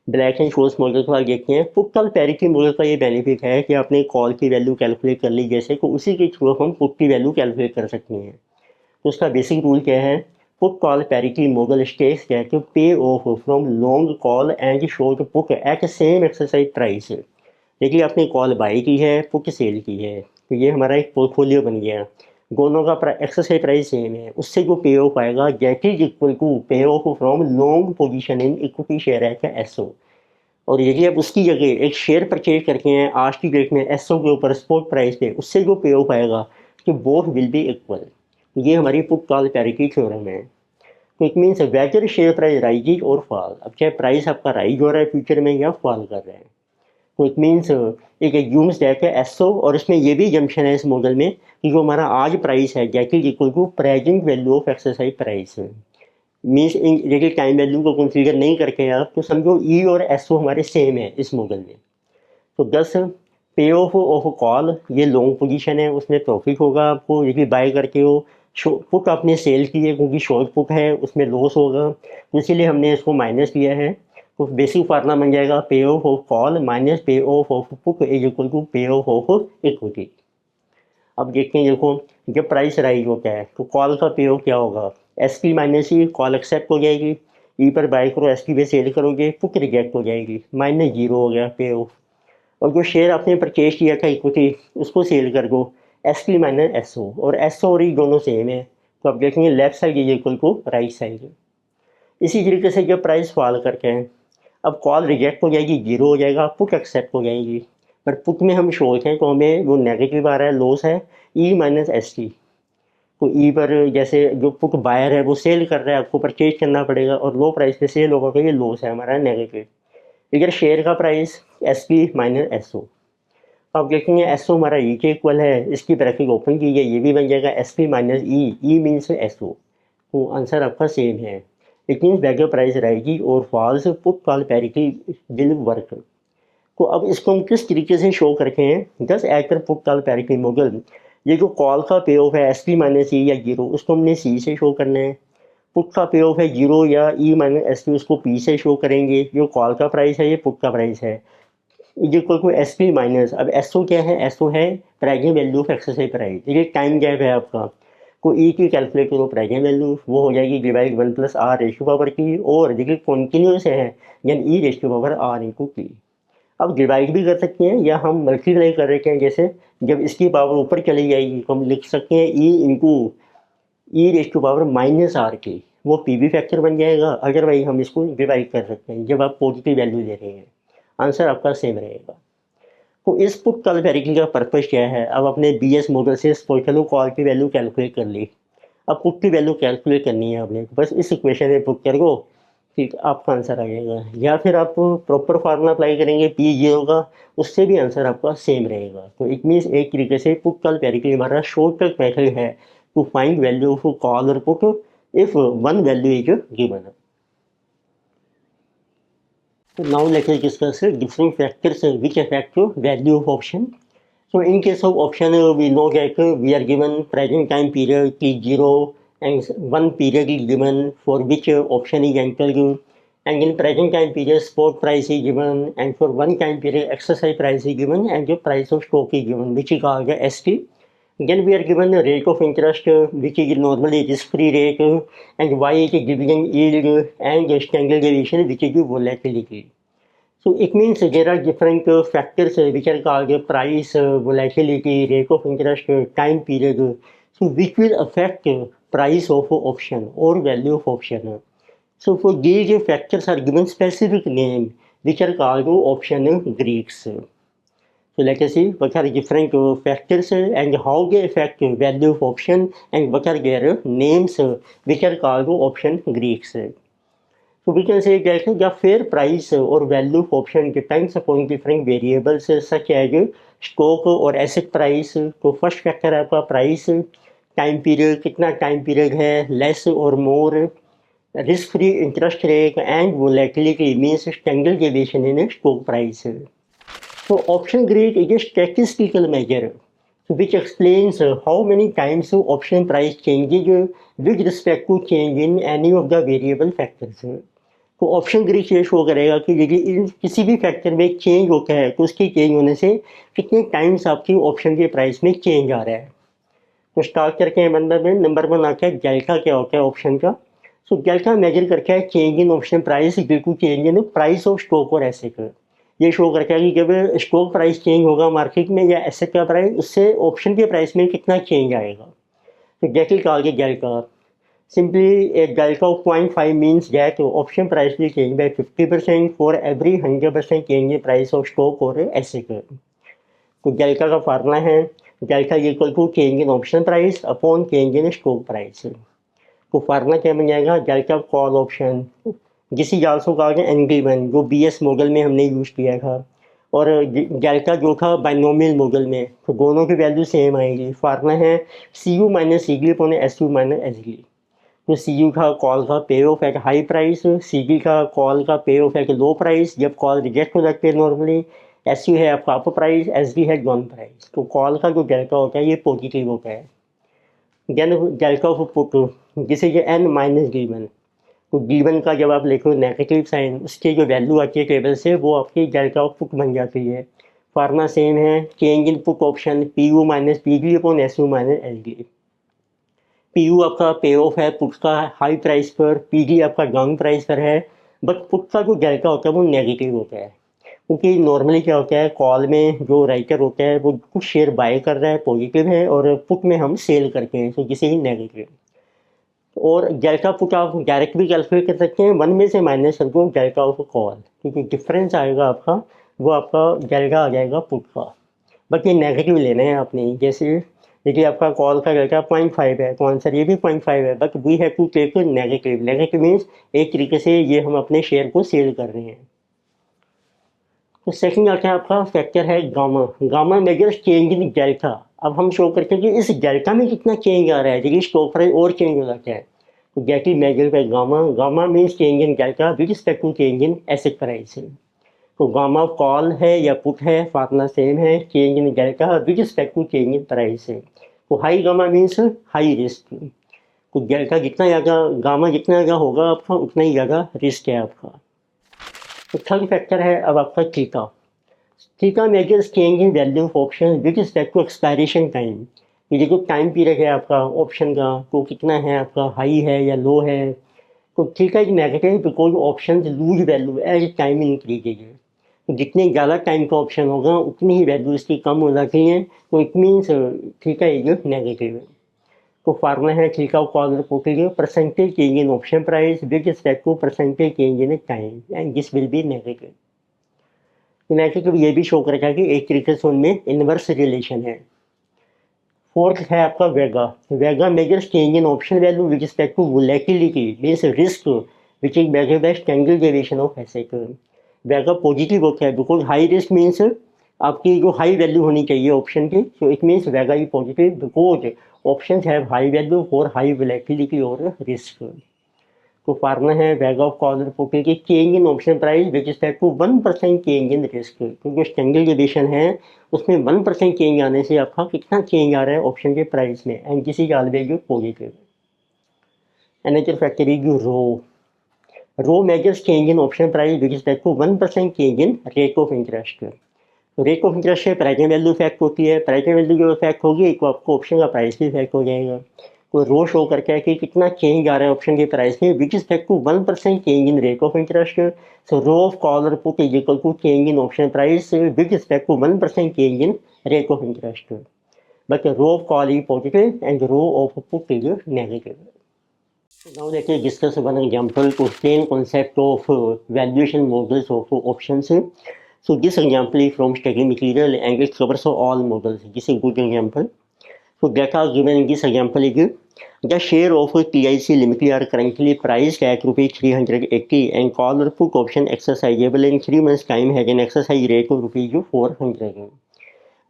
Black and Scholes model के बाद देखते हैं पुट कॉल पैरिटी मॉडल का ये बेनिफिट है कि आपने कॉल की वैल्यू कैलकुलेट कर ली जैसे, तो उसी के थ्रू हम पुट की वैल्यू कैलकुलेट कर सकते हैं। तो उसका बेसिक रूल क्या है? Put call parity model states क्या है कि पे of from long call and short put at same exercise price. देखिए आपने कॉल बाई की है, पुट सेल की है, तो ये हमारा एक पोर्टफोलियो बन गया। दोनों का एक्सरसाइज प्राइस सेम है, उससे जो पे ऑफ आएगा that is equal to pay of from long position in equity share है एसओ। और यदि आप उसकी जगह एक शेयर परचेज करके हैं आज की डेट में एसओ के ऊपर स्पॉट प्राइस पे, उससे जो पे ऑफ आएगा कि बोथ विल बी इक्वल। ये हमारी पुट कॉल पैरिटी थ्योरम है। तो it means whether share price rises और फॉल, अब चाहे प्राइस आपका राइज हो रहा है फ्यूचर में या फॉल कर रहा है। तो इट मीन्स एक एग्यूम्स दैट है एसओ, और इसमें ये भी जंक्शन है इस मॉडल में कि जो हमारा आज प्राइस है that is equal to present value of exercise price. Means देखिए टाइम वैल्यू को कंसीडर नहीं करके आप तो समझो ई और एसओ हमारे सेम है इस मॉडल में। तो 10 पे ऑफ कॉल, ये लॉन्ग पोजीशन है, उसमें प्रॉफिट होगा आपको, यदि बाय करके हो। पुट आपने सेल की है क्योंकि शॉर्ट पुट है, उसमें लॉस होगा, तो इसीलिए हमने इसको माइनस किया है। तो बेसिक फार्मूला बन जाएगा pay of call minus pay off put is equal to pay off equity. अब देखते हैं, देखो जब प्राइस राइज होता है तो कॉल का पे क्या होगा, S P minus E, call accept हो जाएगी, ई पर बाय करो, एस पी पे सेल करोगे, पुट रिजेक्ट हो जाएगी, माइनस जीरो हो गया पे ऑफ। और जो शेयर आपने परचेज किया था इक्विटी, उसको सेल कर दो, S P minus S O, और एस ओ और ई दोनों सेम है, तो आप देखेंगे left side is equal to right side. इसी तरीके से जब प्राइस फॉल करके हैं, अब कॉल रिजेक्ट हो जाएगी, जीरो हो जाएगा, पुट एक्सेप्ट हो जाएगी, पर पुट में हम शॉर्ट हैं तो हमें वो नेगेटिव आ रहा है, लॉस है, ई माइनस एस टी। तो ई पर जैसे जो पुट बायर है वो सेल कर रहा है, आपको परचेज करना पड़ेगा, और लो प्राइस पे सेल होगा तो ये लॉस है हमारा, नेगेटिव। इधर शेयर का price S P minus S O, आप देखेंगे एस ओ हमारा ई के इक्वल है, इसकी ब्रैकेट ओपन कीजिए, ये भी बन जाएगा एस पी माइनस ई, ई मीन्स एस ओ। तो आंसर आपका सेम है। इट मीन्स बैगर प्राइस रहेगी और falls put call parity will work. तो अब इसको हम किस तरीके से शो करते हैं, just as per put call parity model. ये जो कॉल का पे ऑफ है एस पी माइनस ई या जीरो, उसको हमने सी से शो करना है। पुट का पे ऑफ है जीरो या ई माइनस एस पी, उसको पी से शो करेंगे। जो कॉल का प्राइस है ये पुट का प्राइस है, is equal to S P minus, अब एस ओ क्या है, एस ओ है present value of exercise price. देखिए टाइम गैप है आपका, को ई की कैलकुलेट करो प्रेजेंट वैल्यू, वो हो जाएगी divide 1 plus R ratio power की, और देखिए कॉन्टिन्यूस है यानी E ratio power R into की। अब डिवाइड भी कर सकते हैं या हम मल्टीप्लाई कर रहे हैं, जैसे जब इसकी पावर ऊपर चली जाएगी तो हम लिख सकते हैं E into E ratio power minus R की, वो पी वी फैक्टर बन जाएगा। अदरवाइज हम इसको डिवाइड कर सकते हैं जब आप पॉजिटिव वैल्यू दे रहे हैं, आंसर आपका सेम रहेगा। तो इस पुट कॉल वेरिएबल का पर्पस क्या है, अब अपने बी एस मॉडल से चलो कॉल की वैल्यू कैलकुलेट कर ली, अब पुट की वैल्यू कैलकुलेट करनी है आपने, बस इस इक्वेशन में पुट कर दो, ठीक आपका आंसर आ जाएगा। या फिर आप प्रॉपर फार्मूला अप्लाई करेंगे पी ये होगा, उससे भी आंसर आपका सेम रहेगा। तो इट मीन्स एक तरीके से पुट कॉल वेरिएबल हमारा शॉर्टकट मेथड है to find value of call और put if one value is given. So now let us discuss different factors which affect value of option. So in case of option, we know that we are given present time period T0 and one period is given for which option is entered, and in present time period spot price is given, and for one time period exercise price is given, and the price of stock is given, which is called the ST. Then we are given the rate of interest, which is normally risk-free rate, and Y is dividend yield, and the standard deviation, which is volatility. So it means there are different factors which are called price, volatility, rate of interest, time period, so which will affect price of option or value of option. So for these factors are given specific name which are called option Greeks. So let us see what are different factors and how they affect value of option, and what are their names which are called option Greeks. So we can say that the fair price or value of option depends upon different variables such as stock or asset price. तो first factor है आपका price, time period कितना time period है, less और more, risk free interest rate, and volatility means standard deviation in stock price. So option grade is a statistical measure which explains how many times option price changes with respect to change in any of the variable factors. तो option grid ये show करेगा कि यदि किसी भी factor में change होता है तो उसके चेंज होने से कितने टाइम्स आपकी ऑप्शन के प्राइस में चेंज आ रहा है। तो स्टार्ट करके हैं नंबर 1 आता है डेल्टा, क्या होता है ऑप्शन का। सो डेल्टा मेजर करके है change in option price due to change in price of stock और एसेट। ये शो करके है कि जब स्टॉक प्राइस चेंज होगा मार्केट में या एसेट का प्राइस, उससे ऑप्शन के प्राइस में कितना चेंज आएगा। तो जैसे कहा गया delta, simply a delta of 0.5 means that option price will change by 50% for every 100% change in price of stock or asset. तो डेल्टा का फार्मूला है delta equal to change in option price upon change in stock price. तो formula क्या बन जाएगा, delta call option जिस also कहा गया एनबी1 जो बीएस मॉडल में हमने यूज किया था, और डेल्टा जो था बाइनोमियल मॉडल में, तो दोनों की वैल्यू सेम आएगी। फार्मूला है C U minus C D upon S U minus S D. तो सी यू का कॉल का पे of at high price, C D का कॉल का पे ऑफ एट लो प्राइस जब कॉल रिजेक्ट हो जाती है नॉर्मली। एस यू है आपका अपर प्राइस, एस डी है डाउन प्राइस। तो कॉल का जो डेल्टा होता है ये पॉजिटिव होता है। देन डेल्टा ऑफ पुट जिसे ये एन माइनस डी वन, तो डी1 का जब आप लिखो नेगेटिव साइन, उसकी जो वैल्यू आती है टेबल से वो आपकी डेल्टा ऑफ पुट बन जाती है। फार्मूला सेम है, change in put option P U minus P D upon S U minus L D. P U आपका पे ऑफ है पुट का हाई प्राइस पर, पी डी आपका डाउन प्राइस पर है, बट पुट का जो डेल्टा होता है वो नेगेटिव होता है। क्योंकि नॉर्मली क्या होता है, कॉल में जो राइटर होता है वो कुछ शेयर बाय कर रहा है पॉजिटिव है, और पुट में हम सेल करते हैं तो जिसे ही नेगेटिव। और डेल्टा पुट आप डायरेक्ट भी कैलकुलेट कर सकते हैं, वन में से माइनस कर दो डेल्टा ऑफ कॉल, क्योंकि डिफरेंस आएगा आपका वो आपका डेल्टा आ जाएगा पुट का। बट ये नेगेटिव लेना है आपने। जैसे देखिए आपका कॉल का डेल्टा 0.5 है, तो आंसर ये भी 0.5 है, but we have to take negative. Negative means एक तरीके से ये हम अपने शेयर को सेल कर रहे हैं। तो सेकंड आता है आपका फैक्टर है gamma. Gamma measures change in delta. अब हम शो करते हैं कि इस डेल्टा में कितना चेंज आ रहा है, देखिए स्टॉक प्राइस और चेंज हो जाता है। तो गेट is measure by gamma. Gamma means change in delta with respect to change in asset price. तो गामा कॉल है या पुट है, फार्मूला सेम है, change in delta with respect to change in price है। तो high gamma means high risk. तो delta जितना ज़्यादा, गामा जितना ज़्यादा होगा आपका उतना ही ज़्यादा रिस्क है आपका। तो थर्ड फैक्टर है अब आपका theta. Theta measures change in value of option with respect to expiration time. ये जो टाइम पीरियड है आपका ऑप्शन का तो कितना है आपका, हाई है या लो है। तो theta is negative because option lose value as time increases. तो जितने ज़्यादा टाइम का ऑप्शन होगा उतनी ही वैल्यू इसकी कम हो जाती है, तो it means theta is negative. तो फार्मूला है theta call reported percentage change in option price with respect to percentage change in time and this will be negative. Negative ये भी शो करेगा कि एक तरीके से उनमें इनवर्स रिलेशन है। फोर्थ है आपका vega. Vega measures change in option value with respect to volatility means risk which is measured by standard deviation of asset. Vega positive होता है बिकॉज हाई रिस्क मींस आपकी जो हाई वैल्यू होनी चाहिए option की, so it means vega is positive because option have high value for high volatility और risk. तो formula है वेगा ऑफ कॉल रिपोर्टेड की change in option price with respect to 1% change in risk. तो जो standard deviation है उसमें 1% change आने से आपका कितना चेंज आ रहा है ऑप्शन के प्राइस में, and this is always positive. Another factor is rho. Rho measures change in option price with respect to 1% change in rate of interest. Rate of interest से प्राइस वैल्यू इफेक्ट होती है, price value जो effect होगी तो आपको option का price भी effect हो जाएगा। तो रो शो करके है कि कितना चेंज आ रहा है ऑप्शन के प्राइस में with respect to 1% change in rate of interest. So rho of call और put is equal to change in option price with respect to 1% change in rate of interest. But rho of call is positive and rho of put is negative. Now let us discuss one example to explain concept of valuation models of options. So this example is from study material and it covers all models. This is a good example. So data given in this example is the share of TIC Limited are currently priced at rupees 380 and call or put option exercisable in 3 months time has an exercise rate of rupees 400।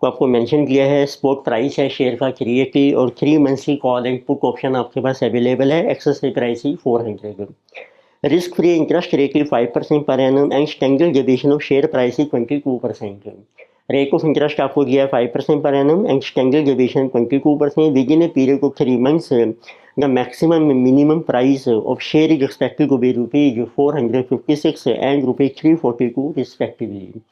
तो आपको mention किया है spot price है share का 380 और 3 months की call and put option आपके पास अवेलेबल है, एक्सरसाइज प्राइस ही 400। Risk free interest rate is 5% per annum and standard deviation of share price is 22%। Rate of interest आपको दिया है 5% per annum and standard deviation 22%। Within a period of 3 months the maximum minimum price of share is expected to be rupees 456 and rupees 342 respectively.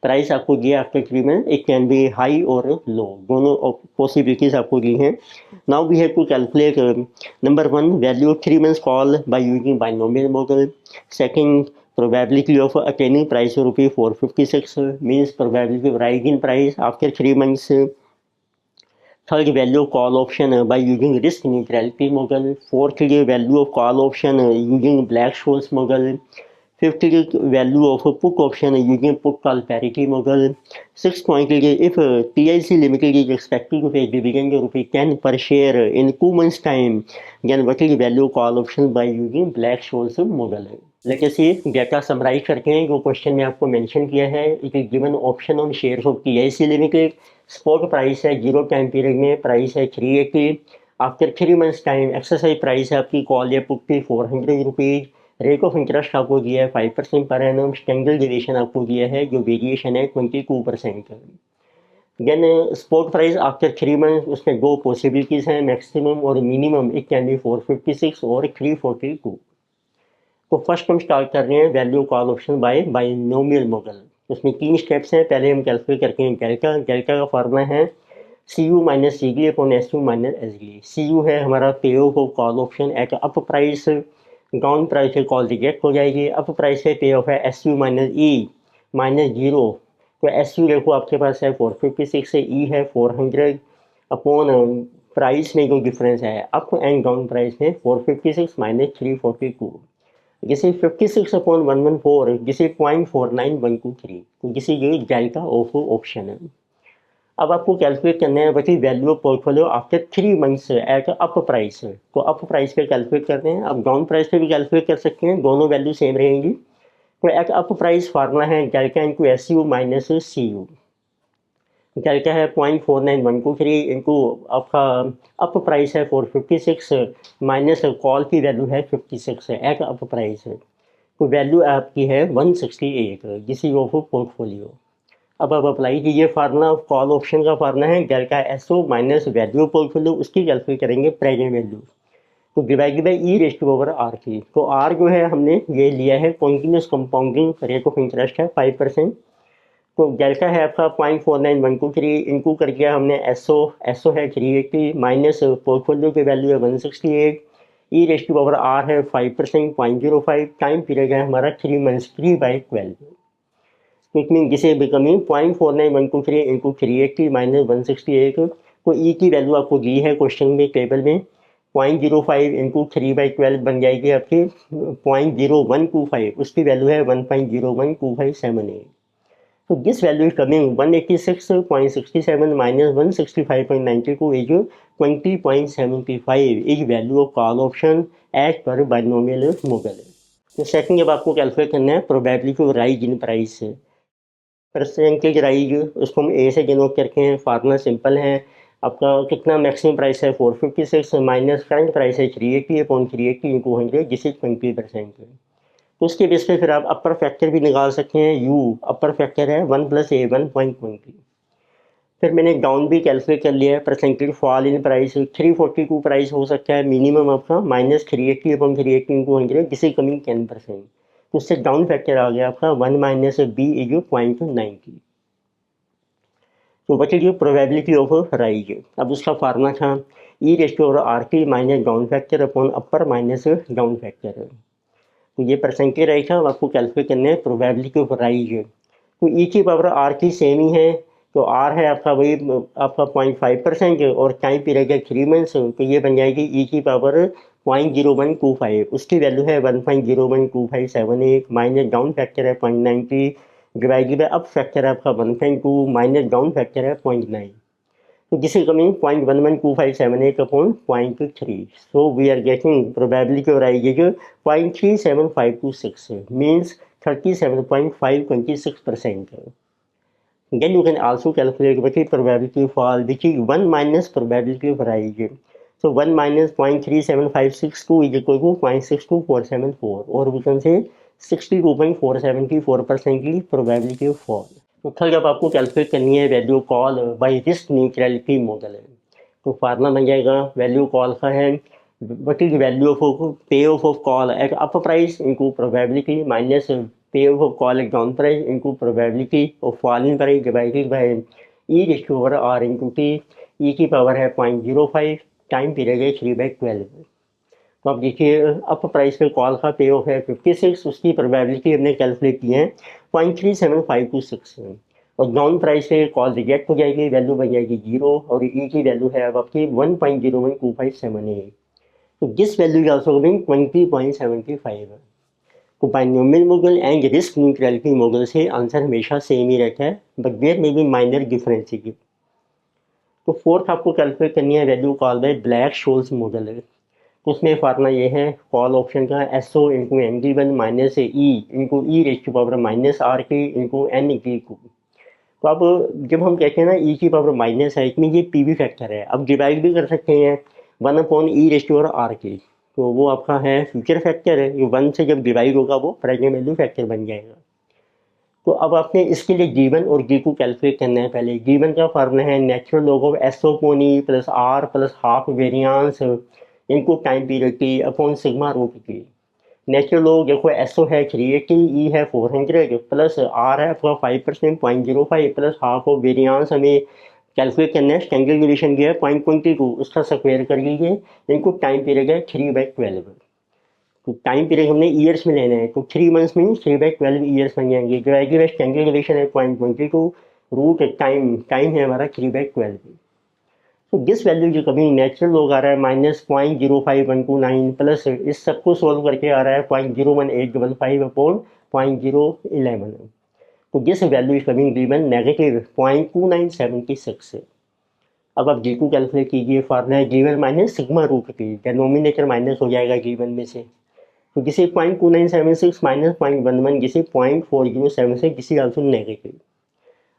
Price आपको दिया after 3 month, it can be high और low, दोनों possibilities आपको दी हैं। Now we have to calculate number 1 value of 3 months call by using binomial model. Second probability of attaining price of रुपये 456 means probability of rise in price after 3 months। Third value of call option by using risk neutrality model. Fourth value of call option using Black-Scholes model। Fifth value of a put option using put call parity model. Sixth point if PIC Limited is expected to pay dividend of ₹10 per share in 2 months time, then what is the value call option by using Black-Scholes model? Let us see data summarise करते हैं जो question में आपको mention किया है. It is given option on shares of PIC limited. Spot price है 0 time period में, price है 380. After 3 months time exercise price है आपकी कॉल या पुट की ₹400. रेट ऑफ इंटरेस्ट आपको दिया है 5% पर एनम. स्टैंडर्ड डेविएशन आपको दिया है जो वेरिएशन है 22%. Then spot price after 3 month, उसमें दो पॉसिबिलिटीज़ हैं, मैक्सिमम और मिनिमम. इट कैन बी 456 और 342. तो फर्स्ट हम स्टार्ट कर रहे हैं value call option by binomial model. उसमें 3 स्टेप्स हैं. पहले हम कैलकुलेट करते हैं डेल्टा. डेल्टा का फॉर्मूला है CU minus CG upon SU minus SG. CU है हमारा पे of call option at up price. Down price से कॉल रिजेक्ट हो जाएगी. अप प्राइस से पे ऑफ है SU माइनस E माइनस 0. तो SU देखो आपके पास है 456 से E है 400 अपॉन प्राइस में जो डिफरेंस है अप एंड डाउन प्राइस में 456 माइनस 342. जिसे 56 अपॉन 114 जिसे 0.49123. तो जिसे ये डेल्टा ऑफ ऑप्शन है. अब आपको कैलकुलेट करना है बची value of portfolio after 3 months at up price. तो अप प्राइस पे कैलकुलेट करते हैं. अब डाउन प्राइस पे भी कैलकुलेट कर सकते हैं, दोनों वैल्यू सेम रहेंगी. तो एट अप प्राइस फार्मूला है delta into SU minus CU. Delta है 0.49123 इंटू आपका अप प्राइस है 456 माइनस कॉल की वैल्यू है 56 एट अप प्राइस. तो वैल्यू आपकी है 168 जिसी ऑफ पोर्टफोलियो. अब आप अप्लाई कीजिए फार्मूला. कॉल ऑप्शन का फार्मूला है delta SO minus value portfolio, उसकी कैलकुलेट करेंगे प्रेजेंट वैल्यू. तो डिवाइड बाई E⁻R की. तो R जो है हमने ये लिया है continuous compounding rate of interest है 5%. तो डेल्टा है आपका 0.49123 इनटू कर दिया हमने SO है 380 माइनस पोर्टफोलियो की वैल्यू है 168. E⁻R है 5% 0.05. टाइम पीरियड है हमारा 3 मंथ्स 3/12. तो इट मीन जिसे बिकमिंग 0.49123 इंटू 380 माइनस 168. तो ई की वैल्यू आपको दी है क्वेश्चन में टेबल में 0.05 इंटू 3/12 बन जाएगी आपकी 0.0125. उसकी वैल्यू है 1.012578. तो this value is coming 186.67 minus 165.92 is 20.75 is value of call option as पर बाइनोमियल मॉडल. तो सेकंड जब आपको कैलकुलेट करना है probability of rise in price. Percentage rise उसको हम A से डिनोट करके हैं. फार्मूला सिंपल है. आपका कितना मैक्सिमम प्राइस है 456 माइनस करंट प्राइस है 380 अपॉन 380 इंटू 100 जिसे 20%. तो उसके बेस पे फिर आप अपर फैक्टर भी निकाल सकते हैं. U अपर फैक्टर है 1 + A 1.20. फिर मैंने डाउन भी कैलकुलेट कर लिया है. Percentage fall in price 342 price हो सकता है मिनिमम आपका माइनस 380 अपॉन 380 इंटू 100 जिसे कमिंग 10%. तो उससे डाउन फैक्टर आ गया आपका 1 माइनस B इज 0.90. तो बची प्रोबेबिलिटी ऑफ राइज. अब उसका फार्मूला था E⁻R minus down factor upon अपर माइनस डाउन फैक्टर. तो ये परसेंटेज राइज था. आपको कैलकुलेट करना है प्रोबेबिलिटी ऑफ राइज. तो E⁻R सेम ही है. तो R है आपका वही आपका 0.5% और टाइम पीरियड है 3 मंथ्स. तो ये बन जाएगी E⁻0.0125. उसकी वैल्यू है 1.012578 माइनस डाउन फैक्टर है 0.90 डिवाइडेड बाय अप फैक्टर है आपका 1.2 माइनस डाउन फैक्टर है 0.9. तो जिसे coming 0.112578 upon 0.3. So we are getting probability of rise is 0.37526 means 37.526%. Then you can also calculate what is probability of fall, which is 1 minus probability of rise. So 1 minus 0.37562 is equal to 0.62474, or we can say 62.474% की probability of fall. तो third जब आपको calculate करनी है value call by risk neutrality model. तो formula बन जाएगा value call का है what is value of payoff of call at up price into probability minus payoff of call at down price into probability of fall in price divided by E⁻R into T. E की power है 0.05. Time period है 3/12. तो आप देखिए up price पे call का पे off है 56. उसकी प्रोबेबिलिटी हमने कैलकुलेट की है 0.37526. और डाउन प्राइस पे कॉल रिजेक्ट हो जाएगी, वैल्यू बन जाएगी 0. और ई की वैल्यू है अब आपकी 1.012578. तो this value is also coming 20.75. तो binomial model and risk neutrality model से आंसर हमेशा सेम ही रहता है, but there may be minor differences. तो फोर्थ आपको कैलकुलेट करनी है value call by Black Scholes model है। तो उसमें फार्मूला ये है कॉल ऑप्शन का S O into N D one minus E into E raise to power minus R के इंटू एन डी को। तो अब जब हम कहते हैं ना ई की पावर माइनस है, इसमें ये पी वी फैक्टर है, अब डिवाइड भी कर सकते हैं one upon E raise to R के। तो वो आपका है फ्यूचर फैक्टर है, ये वन से जब डिवाइड होगा वो प्रेजेंट वैल्यू फैक्टर बन जाएगा। तो अब आपने इसके लिए गिवन और गी को कैलकुलेट करना है। पहले गिवन का फार्मूला है natural log of S O upon E plus R plus half variance इनको टाइम पीरियड की अपॉन सिग्मा रूट की। नेचुरल लॉग देखो एस ओ है 380, ई है 400 प्लस आर है आपका 5% 0.05 प्लस हाफ ऑफ वेरियांस हमें कैलकुलेट करना है। स्टैंडर्ड डिवीजन किया है 0.22, उसका स्क्वायर कर लीजिए। इनको टाइम पीरियड है 3/12। तो टाइम पीरियड हमने ईयर्स में लेना है, तो 3 मंथ्स मीन 3/12 ईयर्स बन जाएंगे। जो आएगी स्टैंडर्ड डिवीजन है 0.22, रूट टाइम टाइम है हमारा 3/12। तो दिस वैल्यू जो कभी नेचुरल लोग आ रहा है -0.05129 प्लस इस सबको सोल्व करके आ रहा है 0.01855 अपॉन 0.011। तो this value is coming given negative 0.2976 है। अब आप जी को कैलकुलेट कीजिए। फार्मूला है गिवन माइनस सिग्मा रूट की, डेनोमिनेटर माइनस हो जाएगा गिवन में से। तो जिसे 0.2976 माइनस 0.11 जिसे 0.4076 जिसे आंसर नेगेटिव।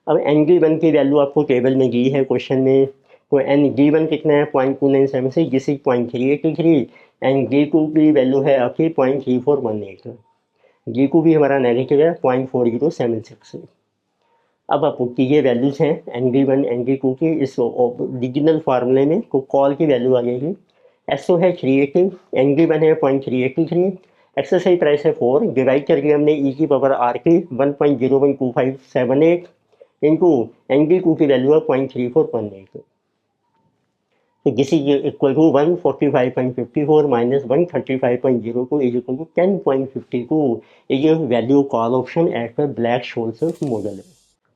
अब एन डी वन की वैल्यू आपको टेबल में दी है क्वेश्चन में। तो एन डी वन कितना है 0.2976 जिसे 0.383 एंड डी टू की वैल्यू है आपकी 0.3418। डी टू भी हमारा नेगेटिव है 0.4076। अब आपको कीजिए वैल्यूज हैं N D one N D two की इस ओरिजिनल फार्मूले में। तो कॉल की वैल्यू आ जाएगी एस ओ है 380, एन डी वन है 0.383, एक्सरसाइज प्राइस है 4, डिवाइड करके हमने ई की पावर आर की 1.012578 इंटू एन डी टू की वैल्यू है 0.3418। तो this is equal to 145.54 minus 135.02 is equal to 10.52 is value call option at the Black Scholes model.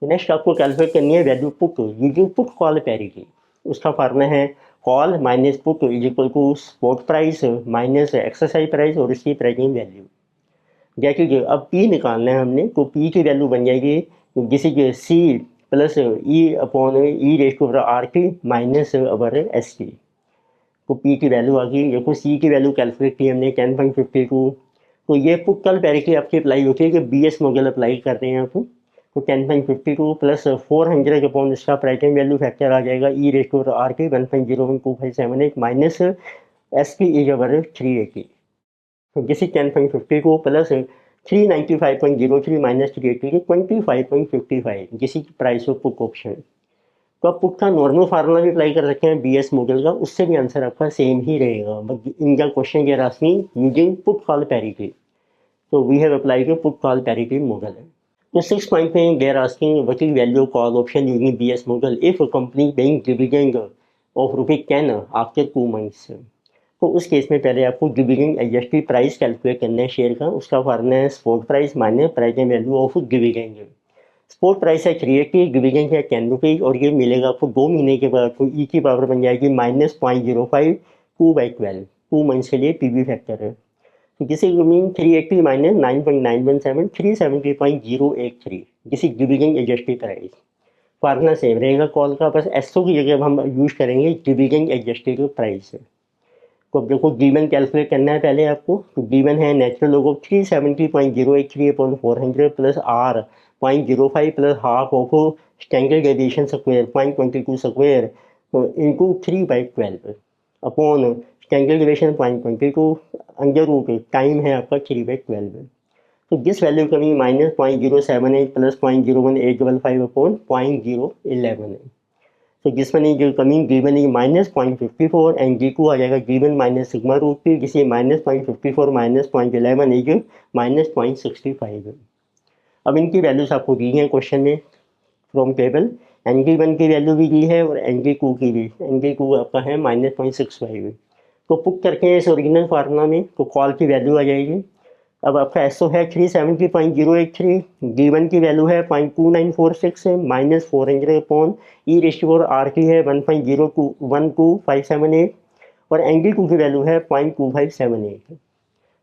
Next आपको कैलकुलेट करनी है value put using put call parity. उसका formula है call minus put is equal to spot price minus exercise price और इसकी present value. देखिए अब P निकालना है हमने, तो पी की वैल्यू बन जाएगी जिसे C plus E upon E raise to R की माइनस अवर एस की। तो पी की वैल्यू आ गई। देखो सी की वैल्यू कैलकुलेट की हमने 10.52। तो ये पुट कॉल पैरिटी आपकी अप्लाई होती है कि बी एस मॉडल अप्लाई कर रहे हैं आप। तो 10.52 प्लस 400 अपॉन इसका प्रेजेंट वैल्यू फैक्टर आ जाएगा ई रेज टू आर की 1.01258 माइनस एस की इज अवर 380। तो जिसे 10.52 प्लस 395.03 माइनस 380 25.55 जिसी की प्राइस ऑफ पुट ऑप्शन। तो आप पुट का नॉर्मल फार्मूला भी अप्लाई कर सकते हैं बी एस मॉडल का, उससे भी आंसर आपका सेम ही रहेगा। But in the question we are asking using put call parity, तो we have applied put call parity model. तो 6 पॉइंट में they are asking what is value call option using B S model if company paying dividend of ₹10 after 2 months. तो उस case में पहले आपको dividend adjusted price calculate करना है share का। उसका फार्मूला है spot price minus present value of dividend. Spot price है 380, डिविडेंड है 10 रुपीज़ और ये मिलेगा आपको 2 महीने के बाद। तो ई की पावर बन जाएगी -0.05 2/12, 2 मंथ्स के लिए पी वी फैक्टर है। तो जिसे मीन 380 माइनस 9.917 370.083 जिसे dividend adjusted price. Formula same रहेगा कॉल का, बस एसओ की जगह हम यूज करेंगे डिविडेंड एडजस्टेड प्राइस। तो अब देखो गिवन कैलकुलेट करना है पहले आपको। तो गिवन है natural log 370.083 upon 400 plus R 0.05 plus half of standard deviation square 0.22 square into 3/12 upon standard deviation 0.22 under root time है आपका 3/12। तो दिस वैल्यू कमी -0.078 प्लस 0.01855 अपॉन 0.011 है। तो जिसमें जो कमिंग गिवन है -0.54 एंड जी को आ जाएगा given minus sigma root P जिसे -0.54 माइनस 0.11 इज -0.65 है। अब इनकी वैल्यूज आपको दी हैं क्वेश्चन में from table. N D one की वैल्यू भी दी है और एन डी टू की भी। एन डी टू आपका है -0.65। तो पुट करके हैं इस ओरिजिनल फार्मूला में, तो कॉल की वैल्यू आ जाएगी। अब आपका एसओ है 370.083, गिवन की वैल्यू है 0.2946 है minus 400 upon E ratio R की है 1.0212578 और एन डी टू की वैल्यू है 0.2578।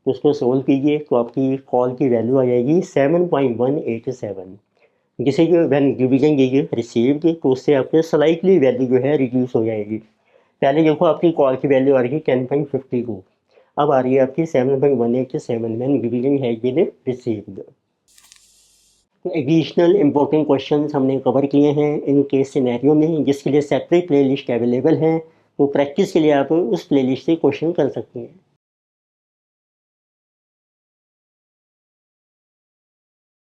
तो उसको सोल्व कीजिए तो आपकी कॉल की वैल्यू आ जाएगी 7.187, जिसे कि व्हेन डिवीजन कीजिए रिसीव्ड तो उससे आपके स्लाइटली वैल्यू जो है रिड्यूस हो जाएगी। पहले देखो आपकी कॉल की वैल्यू आ रही है 10.52, अब आ रही है आपकी 7.187 when division has been received. तो एडिशनल इंपॉर्टेंट क्वेश्चंस हमने कवर किए हैं इन केस सिनेरियो में, जिसके लिए सेपरेट प्लेलिस्ट अवेलेबल है, तो प्रैक्टिस के लिए आप उस प्लेलिस्ट से क्वेश्चन कर सकते हैं।